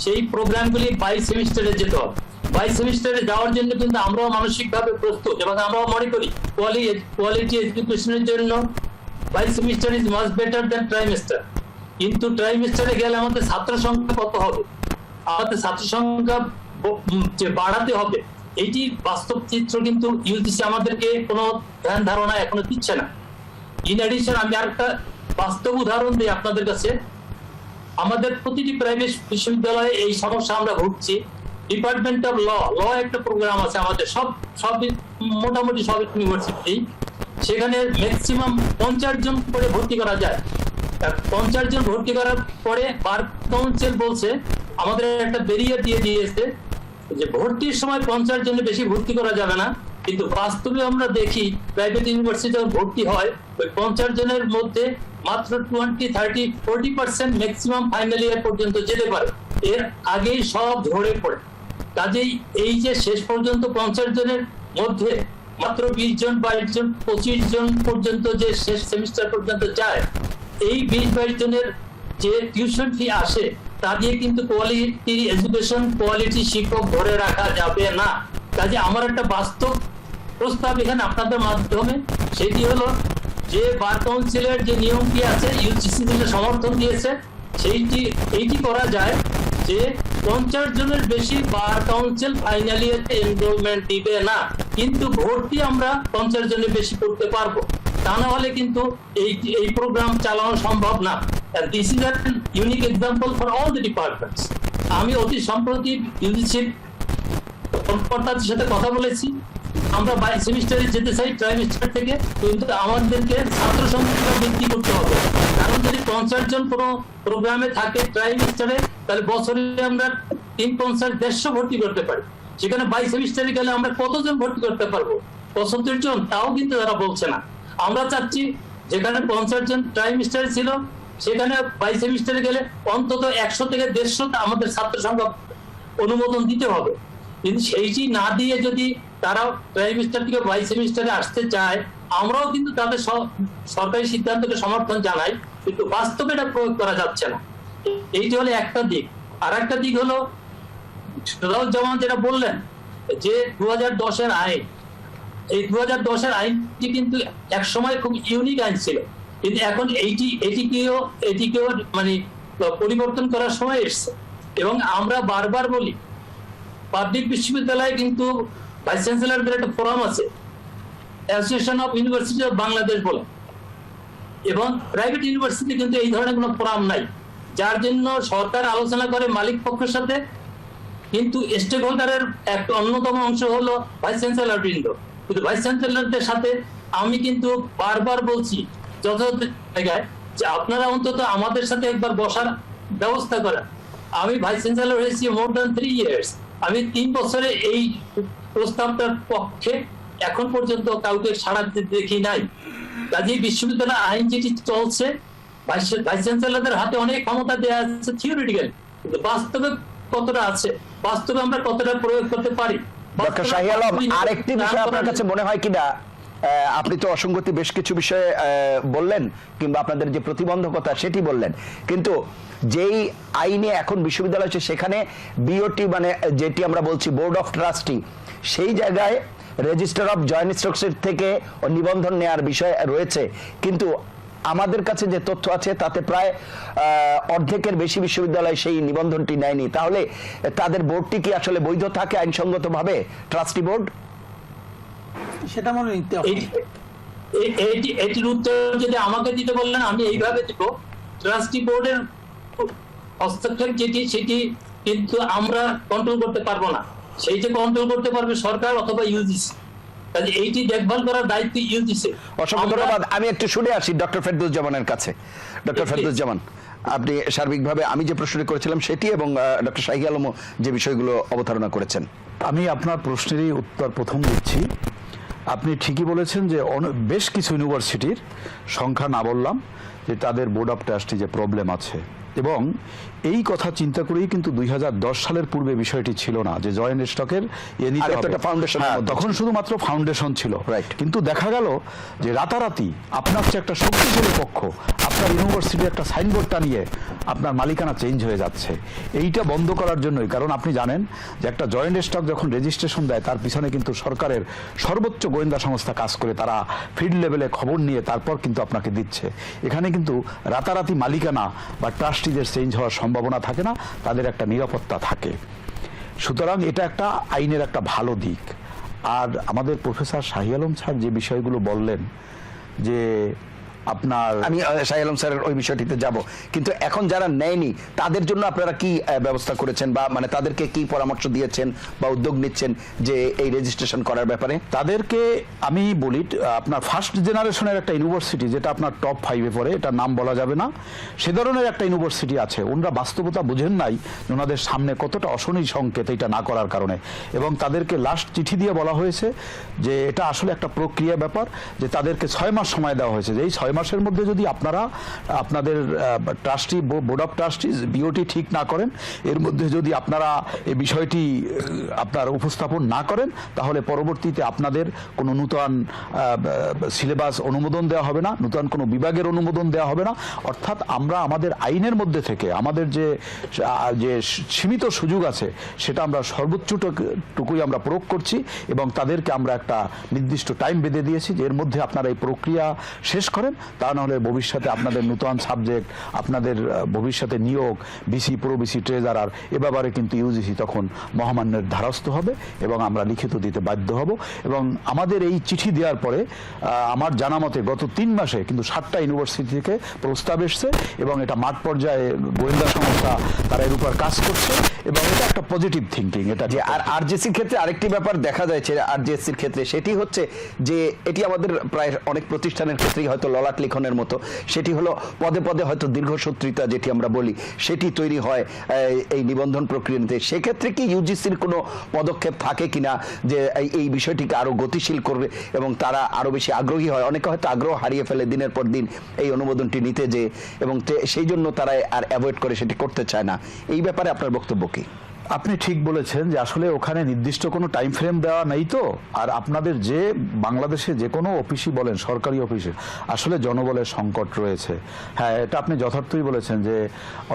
সেই প্রোগ্রামগুলি 22 সেমিস্টারে যেতে হবে। 22 সেমিস্টারে যাওয়ার জন্য কিন্তু আমরাও মানসিকভাবে প্রস্তুত এবং আমরাও মনে করি কোয়ালিটি এডুকেশনের জন্য 22 semester is much better than trimester. কিন্তু ট্রাইমেস্টারে গেলে আমাদের ছাত্র সংখ্যা কত হবে, আমাদের ছাত্র সংখ্যা যে বাড়াতে হবে, এইটি বাস্তব চিত্র কিন্তু ইউজিসি আমাদেরকে কোনো ধ্যান ধারণা এখনো দিচ্ছে না। ইন এডিশন আমি আরেকটা বাস্তব উদাহরণ দিই আপনাদের কাছে। আমাদের প্রতিটি প্রাইভেট বিশ্ববিদ্যালয়ে এই সমস্যা আমরা ভুগছি। ডিপার্টমেন্ট অফ ল একটা প্রোগ্রাম আছে আমাদের সব মোটামুটি সব ইউনিভার্সিটি, সেখানে ম্যাক্সিমাম 50 জন করে ভর্তি করা যায়। 50 জন ভর্তি করার পরে বার কাউন্সিল বলছে, আমাদের একটা ব্যারিয়ার দিয়ে দিয়েছে যে ভর্তির সময় 50 জনের বেশি ভর্তি করা যাবে না। কিন্তু বাস্তবে আমরা দেখি প্রাইভেট ইউনিভার্সিটি ভর্তি হয় ওই 50 জনের মধ্যে মাত্র 20, 30, 40% ম্যাক্সিমাম ফাইনাল ইয়ার পর্যন্ত যেতে পারে, এর আগেই সব ঝরে পড়ে। কাজেই এই যে শেষ পর্যন্ত 50 জনের মধ্যে মাত্র 20 জন, 22 জন, 25 জন পর্যন্ত যে শেষ সেমিস্টার পর্যন্ত যায়, এই 20-22 জনের যে টিউশন ফি আসে তা দিয়ে কিন্তু কোয়ালিটি এডুকেশন, কোয়ালিটি শিক্ষক ধরে রাখা যাবে না। কাজে আমার একটা বাস্তব প্রস্তাব এখানে আপনাদের মাধ্যমে, সেটি হলো যে বার কাউন্সিলের যে নিয়মটি আছে ইউজিসি থেকে সমর্থন দিয়েছে, এইটি করা যায় যে 50 জনের বেশি বার কাউন্সিল ফাইনাল ইয়ারে এনরোলমেন্ট দিবে না, কিন্তু ভর্তি আমরা 50 জনের বেশি করতে পারবো। তা না হলে কিন্তু এই প্রোগ্রাম চালানো সম্ভব না। This is an unique example for all the departments. আমি অতি সম্প্রতি ইউজিসির কর্মকর্তাদের সাথে কথা বলেছি, আমরা 22 সেমিস্টারে যেতে চাই ট্রাইমেস্টার থেকে, কিন্তু আমাদেরকে ছাত্র সংখ্যা বৃদ্ধি করতে হবে। কারণ যদি 50 জন কোনো প্রোগ্রামে থাকে ট্রাইমেস্টারে, তাহলে বছরে আমরা 350, 150 ভর্তি করতে পারি। সেখানে 22 সেমিস্টারে গেলে আমরা কতজন ভর্তি করতে পারবো? 75 জন, তাও কিন্তু তারা বলছে না। আমরা চাচ্ছি যেখানে 50 জন ট্রাইমেস্টারে ছিল, সেখানে 22 সেমিস্টারে গেলে অন্তত 100 থেকে 150 আমাদের ছাত্র সংখ্যা অনুমোদন দিতে হবে। কিন্তু সেইটি না দিয়ে যদি তারা ট্রাইমেস্টার থেকে 22 সেমিস্টারে আসতে চায়, আমরাও কিন্তু তাদের সরকারি সিদ্ধান্তকে সমর্থন জানাই, কিন্তু বাস্তবে এটা প্রয়োগ করা যাচ্ছে না। এইটি হলো একটা দিক। আর একটা দিক হলো যেমন যেটা বললেন যে 2010-এর আইন, এই 2010-এর আইনটি কিন্তু এক সময় খুব ইউনিক আইন ছিল, কিন্তু এখন এটিকেও মানে পরিবর্তন করার সময় এসছে। এবং আমরা বারবার বলি পাবলিক বিশ্ববিদ্যালয়ে কিন্তু ভাইস চ্যান্সেলরদের একটা ফোরাম আছে, association of university of Bangladesh বলে, এবং প্রাইভেট ইউনিভার্সিটি কিন্তু এই ধরনের কোনো ফোরাম নাই, যার জন্য সরকার আলোচনা করে মালিক পক্ষের সাথে, কিন্তু স্টেক হোল্ডারের একটা অন্যতম অংশ হলো ভাইস চ্যান্সেলর বৃন্দ। কিন্তু ভাইস চ্যান্সেলরদের সাথে আমি কিন্তু বারবার বলছি যথাযথ জায়গায় যে আপনারা অন্তত আমাদের সাথে একবার বসার ব্যবস্থা করেন। আমি ভাইস চ্যান্সেলর হয়েছি মোর দ্যান 3 ইয়ার্স, আমি 3 বছরে এই প্রস্তাবটার পক্ষে এখন পর্যন্ত কাউকে সাড়া দেখি নাই। কাজেই বিশ্ববিদ্যালয় আইন যেটি চলছে, ভাইস চ্যান্সেলরদের হাতে অনেক ক্ষমতা দেওয়া আছে থিওরিটিক্যালি, কিন্তু বাস্তবে কতটা আছে, বাস্তবে আমরা কতটা প্রয়োগ করতে পারি। ডক্টর শাহী আলম, আরেকটি বিষয় আপনার কাছে মনে হয় কিনা, আপনি তো অসঙ্গতি বেশ কিছু বিষয়ে বললেন, কিংবা আপনাদের যে প্রতিবন্ধকতা সেটি বললেন, কিন্তু যেই আইনে এখন বিশ্ববিদ্যালয় আছে সেখানে বিওটি মানে যেটি আমরা বলছি বোর্ড অফ ট্রাস্টি, সেই জায়গায় রেজিস্টার অফ জয়েন্ট স্টকসের থেকে নিবন্ধন নেওয়ার বিষয় রয়েছে, কিন্তু আমাদের কাছে যে তথ্য আছে তাতে প্রায় অর্ধেকের বেশি বিশ্ববিদ্যালয় সেই নিবন্ধনটি নেয়নি, তাহলে তাদের বোর্ডটি কি আসলে বৈধ থাকে আইনসঙ্গতভাবে, ট্রাস্টি বোর্ড? সেটা মনে নিতে হবে। এটির উত্তর যদি আমাকে দিতে বললেন আমি এইভাবে দিব, ট্রাস্টি বোর্ডের হস্তক্ষেপ যেটি সেটি কিন্তু আমরা কন্ট্রোল করতে পারবো না, সেই যে কন্ট্রোল করতে পারবে সরকার অথবা ইউজিসি, কাজে এইটি দেখভাল করার দায়িত্ব ইউজিসি। অসংখ্য ধন্যবাদ। আমি একটু শুনে আসি ডক্টর ফেরদৌজ্জামানের কাছে। ডক্টর ফেরদৌজ্জামান, আপনি সার্বিকভাবে আমি যে প্রশ্নটি করেছিলাম সেটি এবং ডক্টর শাহী আলমও যে বিষয়গুলো অবতারণা করেছেন। আমি আপনার প্রশ্নেরই উত্তর প্রথম দিচ্ছি। আপনি ঠিকই বলেছেন যে বেশ কিছু ইউনিভার্সিটির সংখ্যা না বললাম যে তাদের বোর্ড অফ ট্রাস্টি যে প্রবলেম আছে, এবং এই কথা চিন্তা করেই কিন্তু 2010 সালের পূর্বে বিষয়টি ছিল না যে জয়েন্ট স্টকের ফাউন্ডেশন, তখন শুধুমাত্র ফাউন্ডেশন ছিল। রাইট। কিন্তু দেখা গেল যে রাতারাতি আপনার যে একটা শক্তিশালী পক্ষ আপনার ইউনিভার্সিটির একটা সাইনবোর্ডটা নিয়ে আপনার মালিকানা চেঞ্জ হয়ে যাচ্ছে। এইটা বন্ধ করার জন্যই, কারণ আপনি জানেন যে একটা জয়েন্ট স্টক যখন রেজিস্ট্রেশন দেয় তার পিছনে কিন্তু সরকারের সর্বোচ্চ গোয়েন্দা সংস্থা কাজ করে, তারা ফিল্ড লেভেলে খবর নিয়ে তারপর কিন্তু আপনাকে দিচ্ছে। এখানে কিন্তু রাতারাতি মালিকানা বা ট্রাস্টিদের চেঞ্জ হওয়ার সম্ভাবনা থাকে না, তাদের একটা নিরাপত্তা থাকে। সুতরাং এটা একটা আইনের একটা ভালো দিক। আর আমাদের প্রফেসর শাহী আলম স্যার যে বিষয়গুলো বললেন যে আপনার, আমি শাহী আলম স্যারের ওই বিষয়টিতে যাব, কিন্তু এখন যারা নেয়নি তাদের জন্য আপনারা কি ব্যবস্থা করেছেন বা মানে তাদেরকে কি পরামর্শ দিয়েছেন বা উদ্যোগ নিচ্ছেন যে এই রেজিস্ট্রেশন করার ব্যাপারে? তাদেরকে আমি বলি, আপনার ফার্স্ট জেনারেশনের একটা ইউনিভার্সিটি যেটা আপনার টপ 5-এ পড়ে, এটা নাম বলা যাবে না, সে ধরনের একটা ইউনিভার্সিটি আছে, ওনারা বাস্তবতা বুঝেন নাই ওনাদের সামনে কতটা অশনি সংকেত এটা না করার কারণে, এবং তাদেরকে লাস্ট চিঠি দিয়ে বলা হয়েছে যে এটা আসলে একটা প্রক্রিয়া ব্যাপার, যে তাদেরকে 6 মাস সময় দেওয়া হয়েছে, যে এই 6 মাসের মধ্যে যদি আপনারা আপনাদের trustee board of trustees BOT ঠিক না করেন, এর মধ্যে যদি আপনারা এই বিষয়টি আপনার উপস্থাপন না করেন, তাহলে পরবর্তীতে আপনাদের কোনো নূতন সিলেবাস অনুমোদন দেওয়া হবে না, নূতন কোনো বিভাগের অনুমোদন দেওয়া হবে না। অর্থাৎ আমরা আমাদের আইনের মধ্যে থেকে আমাদের যে সীমিত সুযোগ আছে সেটা আমরা সর্বোচ্চটুকুই আমরা প্রয়োগ করছি, এবং তাদেরকে আমরা একটা নির্দিষ্ট টাইম বেঁধে দিয়েছি যে এর মধ্যে আপনারা এই প্রক্রিয়া শেষ করেন, তা নাহলে ভবিষ্যতে আপনাদের নূতন সাবজেক্ট, আপনাদের ভবিষ্যতে নিয়োগ, বিসি, প্রো বিসি, ট্রেজারার, এ ব্যাপারে কিন্তু ইউজিসি তখন মহামান্যের ধারস্থ হবে এবং আমরা লিখিত দিতে বাধ্য হব। এবং আমাদের এই চিঠি দেওয়ার পরে আমার জানা মতে গত 3 মাসে কিন্তু 7টা ইউনিভার্সিটি থেকে প্রস্তাব এসছে, এবং এটা মাঠ পর্যায়ে গোয়েন্দা সংস্থা তারা এর উপর কাজ করছে, এবং এটা একটা পজিটিভ থিঙ্কিং। এটা যে আর আরজেসির ক্ষেত্রে আরেকটি ব্যাপার দেখা যাচ্ছে আরজেসির ক্ষেত্রে, সেটি হচ্ছে যে এটি আমাদের প্রায় অনেক প্রতিষ্ঠানের ক্ষেত্রেই হয়তো ললাট লিখনের মতো, সেটি হলো পদে পদে হয়তো দীর্ঘসূত্রিতা যেটি আমরা বলি সেটি তৈরি হয় এই নিবন্ধন প্রক্রিয়াতে। সেক্ষেত্রে কি ইউজিসির কোনো পদক্ষেপ থাকে কিনা যে এই বিষয়টিকে আরো গতিশীল করবে এবং তারা আরো বেশি আগ্রহী হয়? অনেকে হয়তো আগ্রহ হারিয়ে ফেলে দিনের পর দিন এই অনুমোদনটি নিতে, যে এবং সেই জন্য তারা আর অ্যাভয়েড করে, সেটি করতে চায় না। এই ব্যাপারে আপনার বক্তব্য কি? আপনি ঠিক বলেছেন যে আসলে ওখানে নির্দিষ্ট কোনো টাইম ফ্রেম দেওয়া নেই তো। আর আপনাদের যে বাংলাদেশে যে কোনো অফিসই বলেন, সরকারি অফিসে আসলে জনবলের সংকট রয়েছে। হ্যাঁ, এটা আপনি যথার্থই বলেছেন যে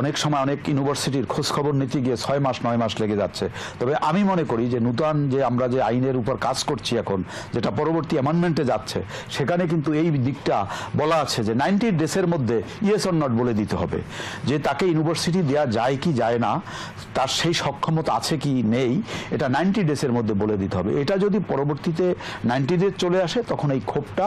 অনেক সময় অনেক ইউনিভার্সিটির খোঁজখবর নিতে গিয়ে 6 মাস 9 মাস লেগে যাচ্ছে। তবে আমি মনে করি যে নূতন যে আমরা যে আইনের উপর কাজ করছি এখন, যেটা পরবর্তী অ্যামেন্ডমেন্টে যাচ্ছে, সেখানে কিন্তু এই দিকটা বলা আছে যে 90 ডেজের মধ্যে ইয়েস অর নট বলে দিতে হবে, যে তাকে ইউনিভার্সিটি দেওয়া যায় কি যায় না, তার সেই ক্ষমতা আছে কি নেই, এটা 90 ডেজের মধ্যে বলে দিতে হবে। এটা যদি পরবর্তীতে 90 ডেজ চলে আসে তখন এই ক্ষোভটা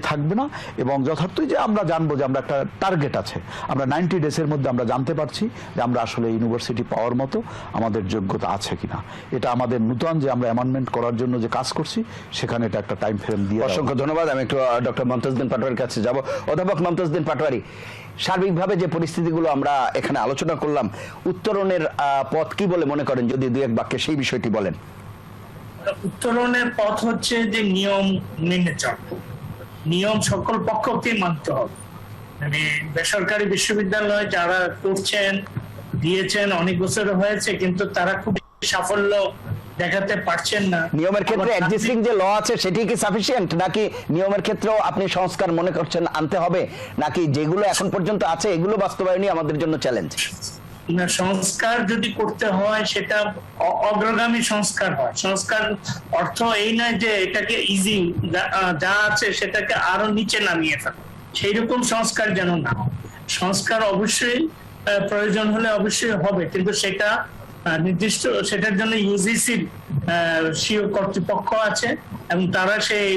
থাকবে না, এবং যথার্থই যে আমরা জানবো যে আমরা একটা টার্গেট আছে, আমরা 90 ডেজের মধ্যে আমরা জানতে পারছি যে আমরা আসলে ইউনিভার্সিটি পাওয়ার মতো আমাদের যোগ্যতা আছে কিনা। এটা আমাদের নূতন যে আমরা অ্যামেন্ডমেন্ট করার জন্য যে কাজ করছি সেখানে এটা একটা টাইম ফ্রেম দিয়ে। অসংখ্য ধন্যবাদ। আমি একটু ডক্টর মমতাজউদ্দিন পাটোয়ারির কাছে যাব। অধ্যাপক মমতাজউদ্দিন পাটোয়ারি, সার্বিকভাবে যে পরিস্থিতিগুলো আমরা এখানে আলোচনা করলাম, উত্তরণের পথ কি বলে মনে করেন? যদি 2-1 বাক্যে সেই বিষয়টি বলেন। উত্তরণের পথ হচ্ছে যে নিয়ম মেনে চল, নিয়ম সকল পক্ষকে মানতে হবে। মানে বেসরকারি বিশ্ববিদ্যালয় যারা করছেন, দিয়েছেন, অনেক বছর হয়েছে, কিন্তু তারা খুব সাফল্য দেখাতে পারছেন না। নিয়মের ক্ষেত্রে এক্সিস্টিং যে ল আছে সেটি কি সাফিসিয়েন্ট, নাকি নিয়মের ক্ষেত্রেও আপনি সংস্কার মনে করছেন আনতে হবে, নাকি যেগুলো এখন পর্যন্ত আছে এগুলো বাস্তবায়নই আমাদের জন্য চ্যালেঞ্জ? না, সংস্কার যদি করতে হয় সেটা অগ্রগামী সংস্কার হয়। সংস্কার অর্থ এই নয় যে এটাকে ইজি যা আছে সেটাকে আরো নিচে নামিয়ে ফেলা। সেই রকম সংস্কার যেন না হয়। সংস্কার অবশ্যই প্রয়োজন হলে অবশ্যই হবে, কিন্তু সেটা নির্দিষ্ট, সেটার জন্য ইউজিসির স্বীয় কর্তৃপক্ষ আছে এবং তারা সেই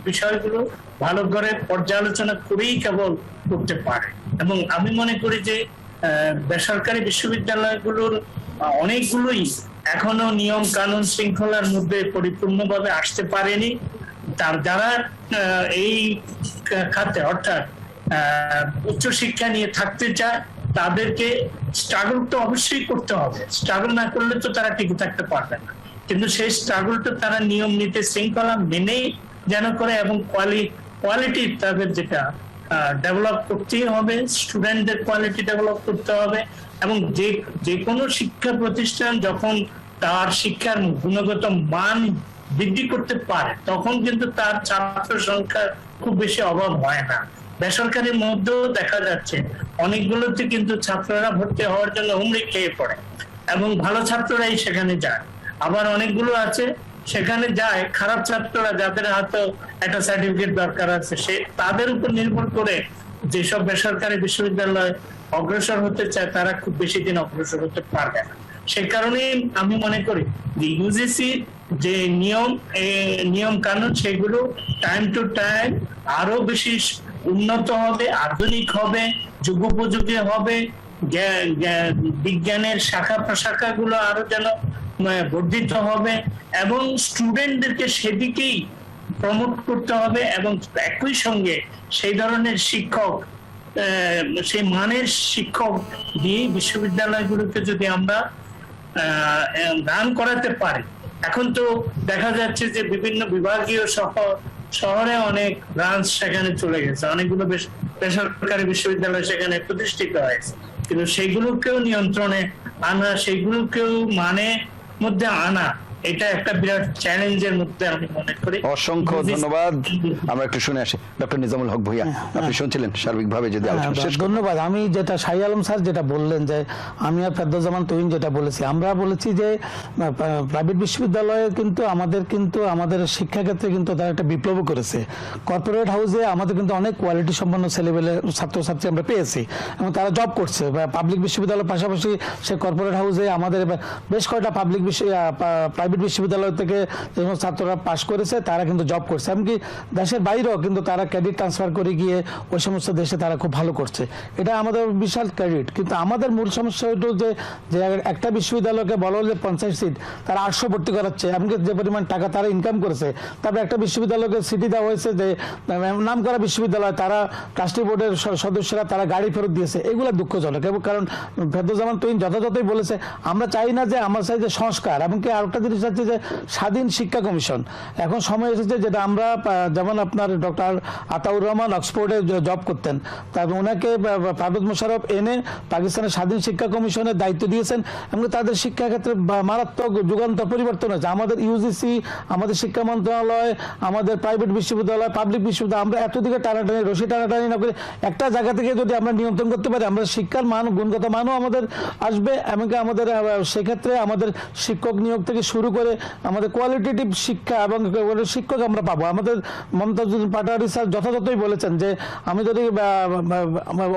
বিষয়গুলো ভালো করে পর্যালোচনা করেই কেবল করতে পারে। এবং আমি মনে করি যে বেসরকারি বিশ্ববিদ্যালয়গুলোর অনেকগুলোই এখনো নিয়ম কানুন শৃঙ্খলার মধ্যে পরিপূর্ণভাবে আসতে পারেনি। যারা এই খাতে অর্থাৎ উচ্চশিক্ষা নিয়ে থাকতে চায় তাদেরকে স্ট্রাগল তো অবশ্যই করতে হবে, স্ট্রাগল না করলে তো তারা টিকে থাকতে পারবে না। কিন্তু সেই স্ট্রাগলটা তারা নিয়ম নীতি শৃঙ্খলা মেনেই যেন করে এবং কোয়ালিটি তাদের যেটা ডেভেলপ করতেই হবে, স্টুডেন্টদের কোয়ালিটি ডেভেলপ করতে হবে। এবং যে কোনো শিক্ষা প্রতিষ্ঠান যখন তার শিক্ষার গুণগত মান বৃদ্ধি করতে পারে তখন কিন্তু তার ছাত্র সংখ্যার খুব বেশি অভাব হয় না। বেসরকারির মধ্যেও দেখা যাচ্ছে অনেকগুলোতে কিন্তু ছাত্ররা ভর্তি হওয়ার জন্য হুমড়ি খেয়ে পড়ে এবং ভালো ছাত্ররাই সেখানে যায়। আবার অনেকগুলো আছে সেখানে যায় খারাপ ছাত্ররা, যাদের হাতে একটা সার্টিফিকেট দরকার আছে, সে তাদের উপর নির্ভর করে যেসব বেসরকারি বিশ্ববিদ্যালয় অগ্রসর হতে চায় তারা খুব বেশি দিন অগ্রসর হতে পারবে না। সে কারণেই আমি মনে করি যে ইউজিসি যে নিয়ম কানুন সেগুলো টাইম টু টাইম আরো বেশি উন্নত হবে, আধুনিক হবে, যুগোপযোগী হবে, বিজ্ঞানের শাখা প্রশাখাগুলো আরো যেন বর্ধিত হবে এবং স্টুডেন্টদেরকে সেদিকেই প্রমোট করতে হবে এবং একই সঙ্গে সেই ধরনের শিক্ষক, সেই মানের শিক্ষক দিয়ে বিশ্ববিদ্যালয়গুলোকে যদি আমরা রান করাতে পারি। এখন তো দেখা যাচ্ছে যে বিভিন্ন বিভাগীয় শহরে অনেক ব্রাঞ্চ সেখানে চলে গেছে, অনেকগুলো বেসরকারি বিশ্ববিদ্যালয় সেখানে প্রতিষ্ঠিত হয়েছে, কিন্তু সেইগুলোকেও নিয়ন্ত্রণে আনা, সেইগুলোকেও মানে মধ্যে আনা, এটা একটা বিরাট চ্যালেঞ্জের মধ্যে আমি মনে করি। অসংখ্য ধন্যবাদ। আমরা একটু শুনে আসি ডক্টর নিজামুল হক ভূঁইয়া, আপনি শুনছিলেন সার্বিকভাবে যদি আলোচনা শেষ করি। ধন্যবাদ। আমি যেটা শাহী আলম স্যার যেটা বললেন, যে আমি আর ফেরদৌজ্জামান তুহিন যেটা বলেছি, আমরা বলেছি যে প্রাইভেট বিশ্ববিদ্যালয়ে কিন্তু আমাদের শিক্ষাক্ষেত্রে কিন্তু তারা একটা বিপ্লব করেছে। কর্পোরেট হাউসে আমাদের কিন্তু অনেক কোয়ালিটি সম্পন্ন ছেলেবেলে ছাত্রছাত্রী আমরা পেয়েছি এবং তারা জব করছে। পাবলিক বিশ্ববিদ্যালয়ের পাশাপাশি সে কর্পোরেট হাউসে আমাদের বেশ কয়টা প্রাইভেট বিশ্ববিদ্যালয় থেকে যে সমস্ত ছাত্ররা পাশ করেছে তারা কিন্তু জব করছে, এমনকি দেশের বাইরেও কিন্তু তারা ক্রেডিট ট্রান্সফার করে গিয়ে ওই সমস্ত দেশে তারা খুব ভালো করছে। এটা আমাদের বিশাল ক্রেডিট। কিন্তু আমাদের মূল সমস্যা হলো যে একটা বিশ্ববিদ্যালয়কে বলা হলে 50 সিট তারা 800 ভর্তি করাচ্ছে, এমনকি যে পরিমাণ টাকা তারা ইনকাম করেছে। তারপরে একটা বিশ্ববিদ্যালয়কে সিটি দেওয়া হয়েছে যে নাম করা বিশ্ববিদ্যালয়, তারা ট্রাস্টি বোর্ডের সদস্যরা তারা গাড়ি ফেরত দিয়েছে। এগুলো দুঃখজনক। কারণ ফেরদৌজ্জামান তুহিন যথাযথই বলেছে, আমরা চাই না যে আমরা চাই যে সংস্কার, এমনকি আরেকটা জিনিস আছে যে স্বাধীন শিক্ষা কমিশন। এখন সময় এসেছে যেটা আমরা যেমন আপনার ডক্টর আতাউর রহমান অক্সফোর্ডে জব করতেন, তারপর ওনাকে পারভেজ মোশাররফ এনে পাকিস্তানের স্বাধীন শিক্ষা কমিশনের দায়িত্ব দিয়েছেন এবং তাদের শিক্ষাক্ষেত্রে মারাত্মক যুগান্তর পরিবর্তন হয়েছে। আমাদের ইউজিসি, আমাদের শিক্ষা মন্ত্রণালয়, আমাদের প্রাইভেট বিশ্ববিদ্যালয়, পাবলিক বিশ্ববিদ্যালয়, আমরা এতদিকে টানাটানি রশি টানাটানি না করে একটা জায়গা থেকে যদি আমরা নিয়ন্ত্রণ করতে পারি, আমরা শিক্ষার মান, গুণগত মানও আমাদের আসবে। এমনকি আমাদের সেক্ষেত্রে আমাদের শিক্ষক নিয়োগ থেকে শুরু করে আমাদের কোয়ালিটেটিভ শিক্ষা এবং শিক্ষক আমরা পাবো। আমাদের মমতাজুদ্দিন পাটোয়ারি স্যার যথাযথই বলেছেন যে আমি যদি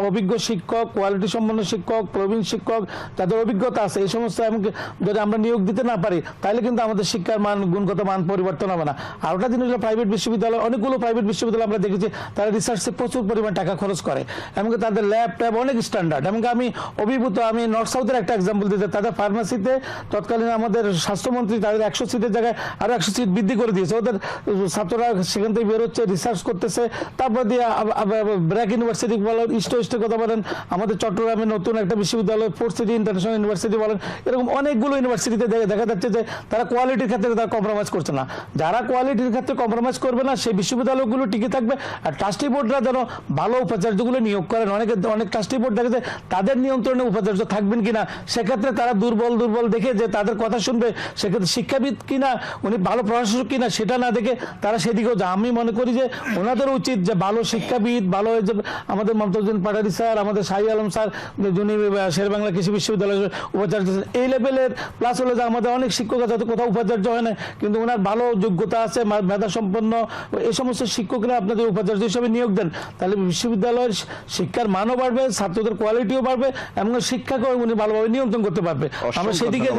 অভিজ্ঞ শিক্ষক, কোয়ালিটি সম্পন্ন শিক্ষক, প্রবীণ শিক্ষক, যাদের অভিজ্ঞতা আছে, এই সমস্ত এমনকি যদি আমরা নিয়োগ দিতে না পারি তাহলে কিন্তু আমাদের শিক্ষার মান, গুণগত মান পরিবর্তন হবে না। আর ওটা জিনিস হলো প্রাইভেট বিশ্ববিদ্যালয়, অনেকগুলো প্রাইভেট বিশ্ববিদ্যালয় আমরা দেখেছি তারা রিসার্চে প্রচুর পরিমাণ টাকা খরচ করে, এমনকি তাদের ল্যাব ট্যাব অনেক স্ট্যান্ডার্ড। এমনকি আমি অভিভূত, আমি নর্থ সাউথের একটা এক্সাম্পল দিতে, তাদের ফার্মাসিতে তৎকালীন আমাদের স্বাস্থ্যমন্ত্রী তাদের 100 সিটের জায়গায় আরো 100 সিট বৃদ্ধি করে দিয়েছে। ওদের ছাত্ররা সেখান থেকে বেরোচ্ছে, রিসার্চ করতেছে। তারপর দিয়ে ব্র্যাক ইউনিভার্সিটি বলেন, ইস্টের কথা বলেন, আমাদের চট্টগ্রামে নতুন একটা বিশ্ববিদ্যালয়, ফোর্থ সিটি ইন্টারন্যাশনাল ইউনিভার্সিটি বলেন, এরকম অনেকগুলো ইউনিভার্সিটিতে দেখা যাচ্ছে যে তারা কোয়ালিটির ক্ষেত্রে তারা কম্প্রোমাইজ করছে না। যারা কোয়ালিটির ক্ষেত্রে কম্প্রোমাইজ করবে না সেই বিশ্ববিদ্যালয়গুলো টিকে থাকবে। আর ট্রাস্টি বোর্ডরা যেন ভালো উপাচার্যগুলো নিয়োগ করেন। অনেক ট্রাস্টি বোর্ড দেখা যায় তাদের নিয়ন্ত্রণে উপাচার্য থাকবেন কিনা, সেক্ষেত্রে তারা দুর্বল দেখে যে তাদের কথা শুনবে, সেক্ষেত্রে শিক্ষাবিদ কিনা, উনি ভালো প্রশাসক কিনা সেটা না দেখে তারা সেদিকেও যায়। আমি মনে করি যে ওনাদের উচিত যে ভালো শিক্ষাবিদ, ভালো এই যে আমাদের মমতাজুদ্দিন পাটারি স্যার, আমাদের শাহী আলম স্যার যিনি শেরেবাংলা কৃষি বিশ্ববিদ্যালয়ের উপাচার্য, এই লেভেলের প্লাস হলো যে আমাদের অনেক শিক্ষক আছে কোথাও উপাচার্য হয় না কিন্তু ওনার ভালো যোগ্যতা আছে, মেধা সম্পন্ন, এই সমস্ত শিক্ষকরা আপনাদের উপাচার্য হিসেবে নিয়োগ দেন, তাহলে বিশ্ববিদ্যালয়ের শিক্ষার মানও বাড়বে, ছাত্রদের কোয়ালিটিও বাড়বে এবং শিক্ষাকে উনি ভালোভাবে নিয়ন্ত্রণ করতে পারবে। আমরা সেদিকে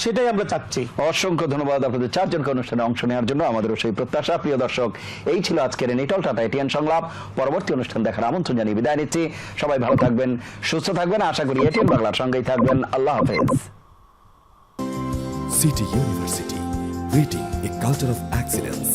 সেটাই আমরা চাচ্ছি। অসংখ্য ধন্যবাদ আপনাদের চারজনকে অনুষ্ঠানে অংশ নেওয়ার জন্য। আমাদেরও সেই প্রত্যাশা। প্রিয় দর্শক, এই ছিল আজকের নিটল টাটা এটিএন সংলাপ। পরবর্তী অনুষ্ঠান দেখার আমন্ত্রণ জানিয়ে বিদায় নিচ্ছি। সবাই ভালো থাকবেন, সুস্থ থাকবেন, আশা করি এটিএন বাংলার সঙ্গেই থাকবেন। আল্লাহ হাফেজ। City University, creating a culture of excellence.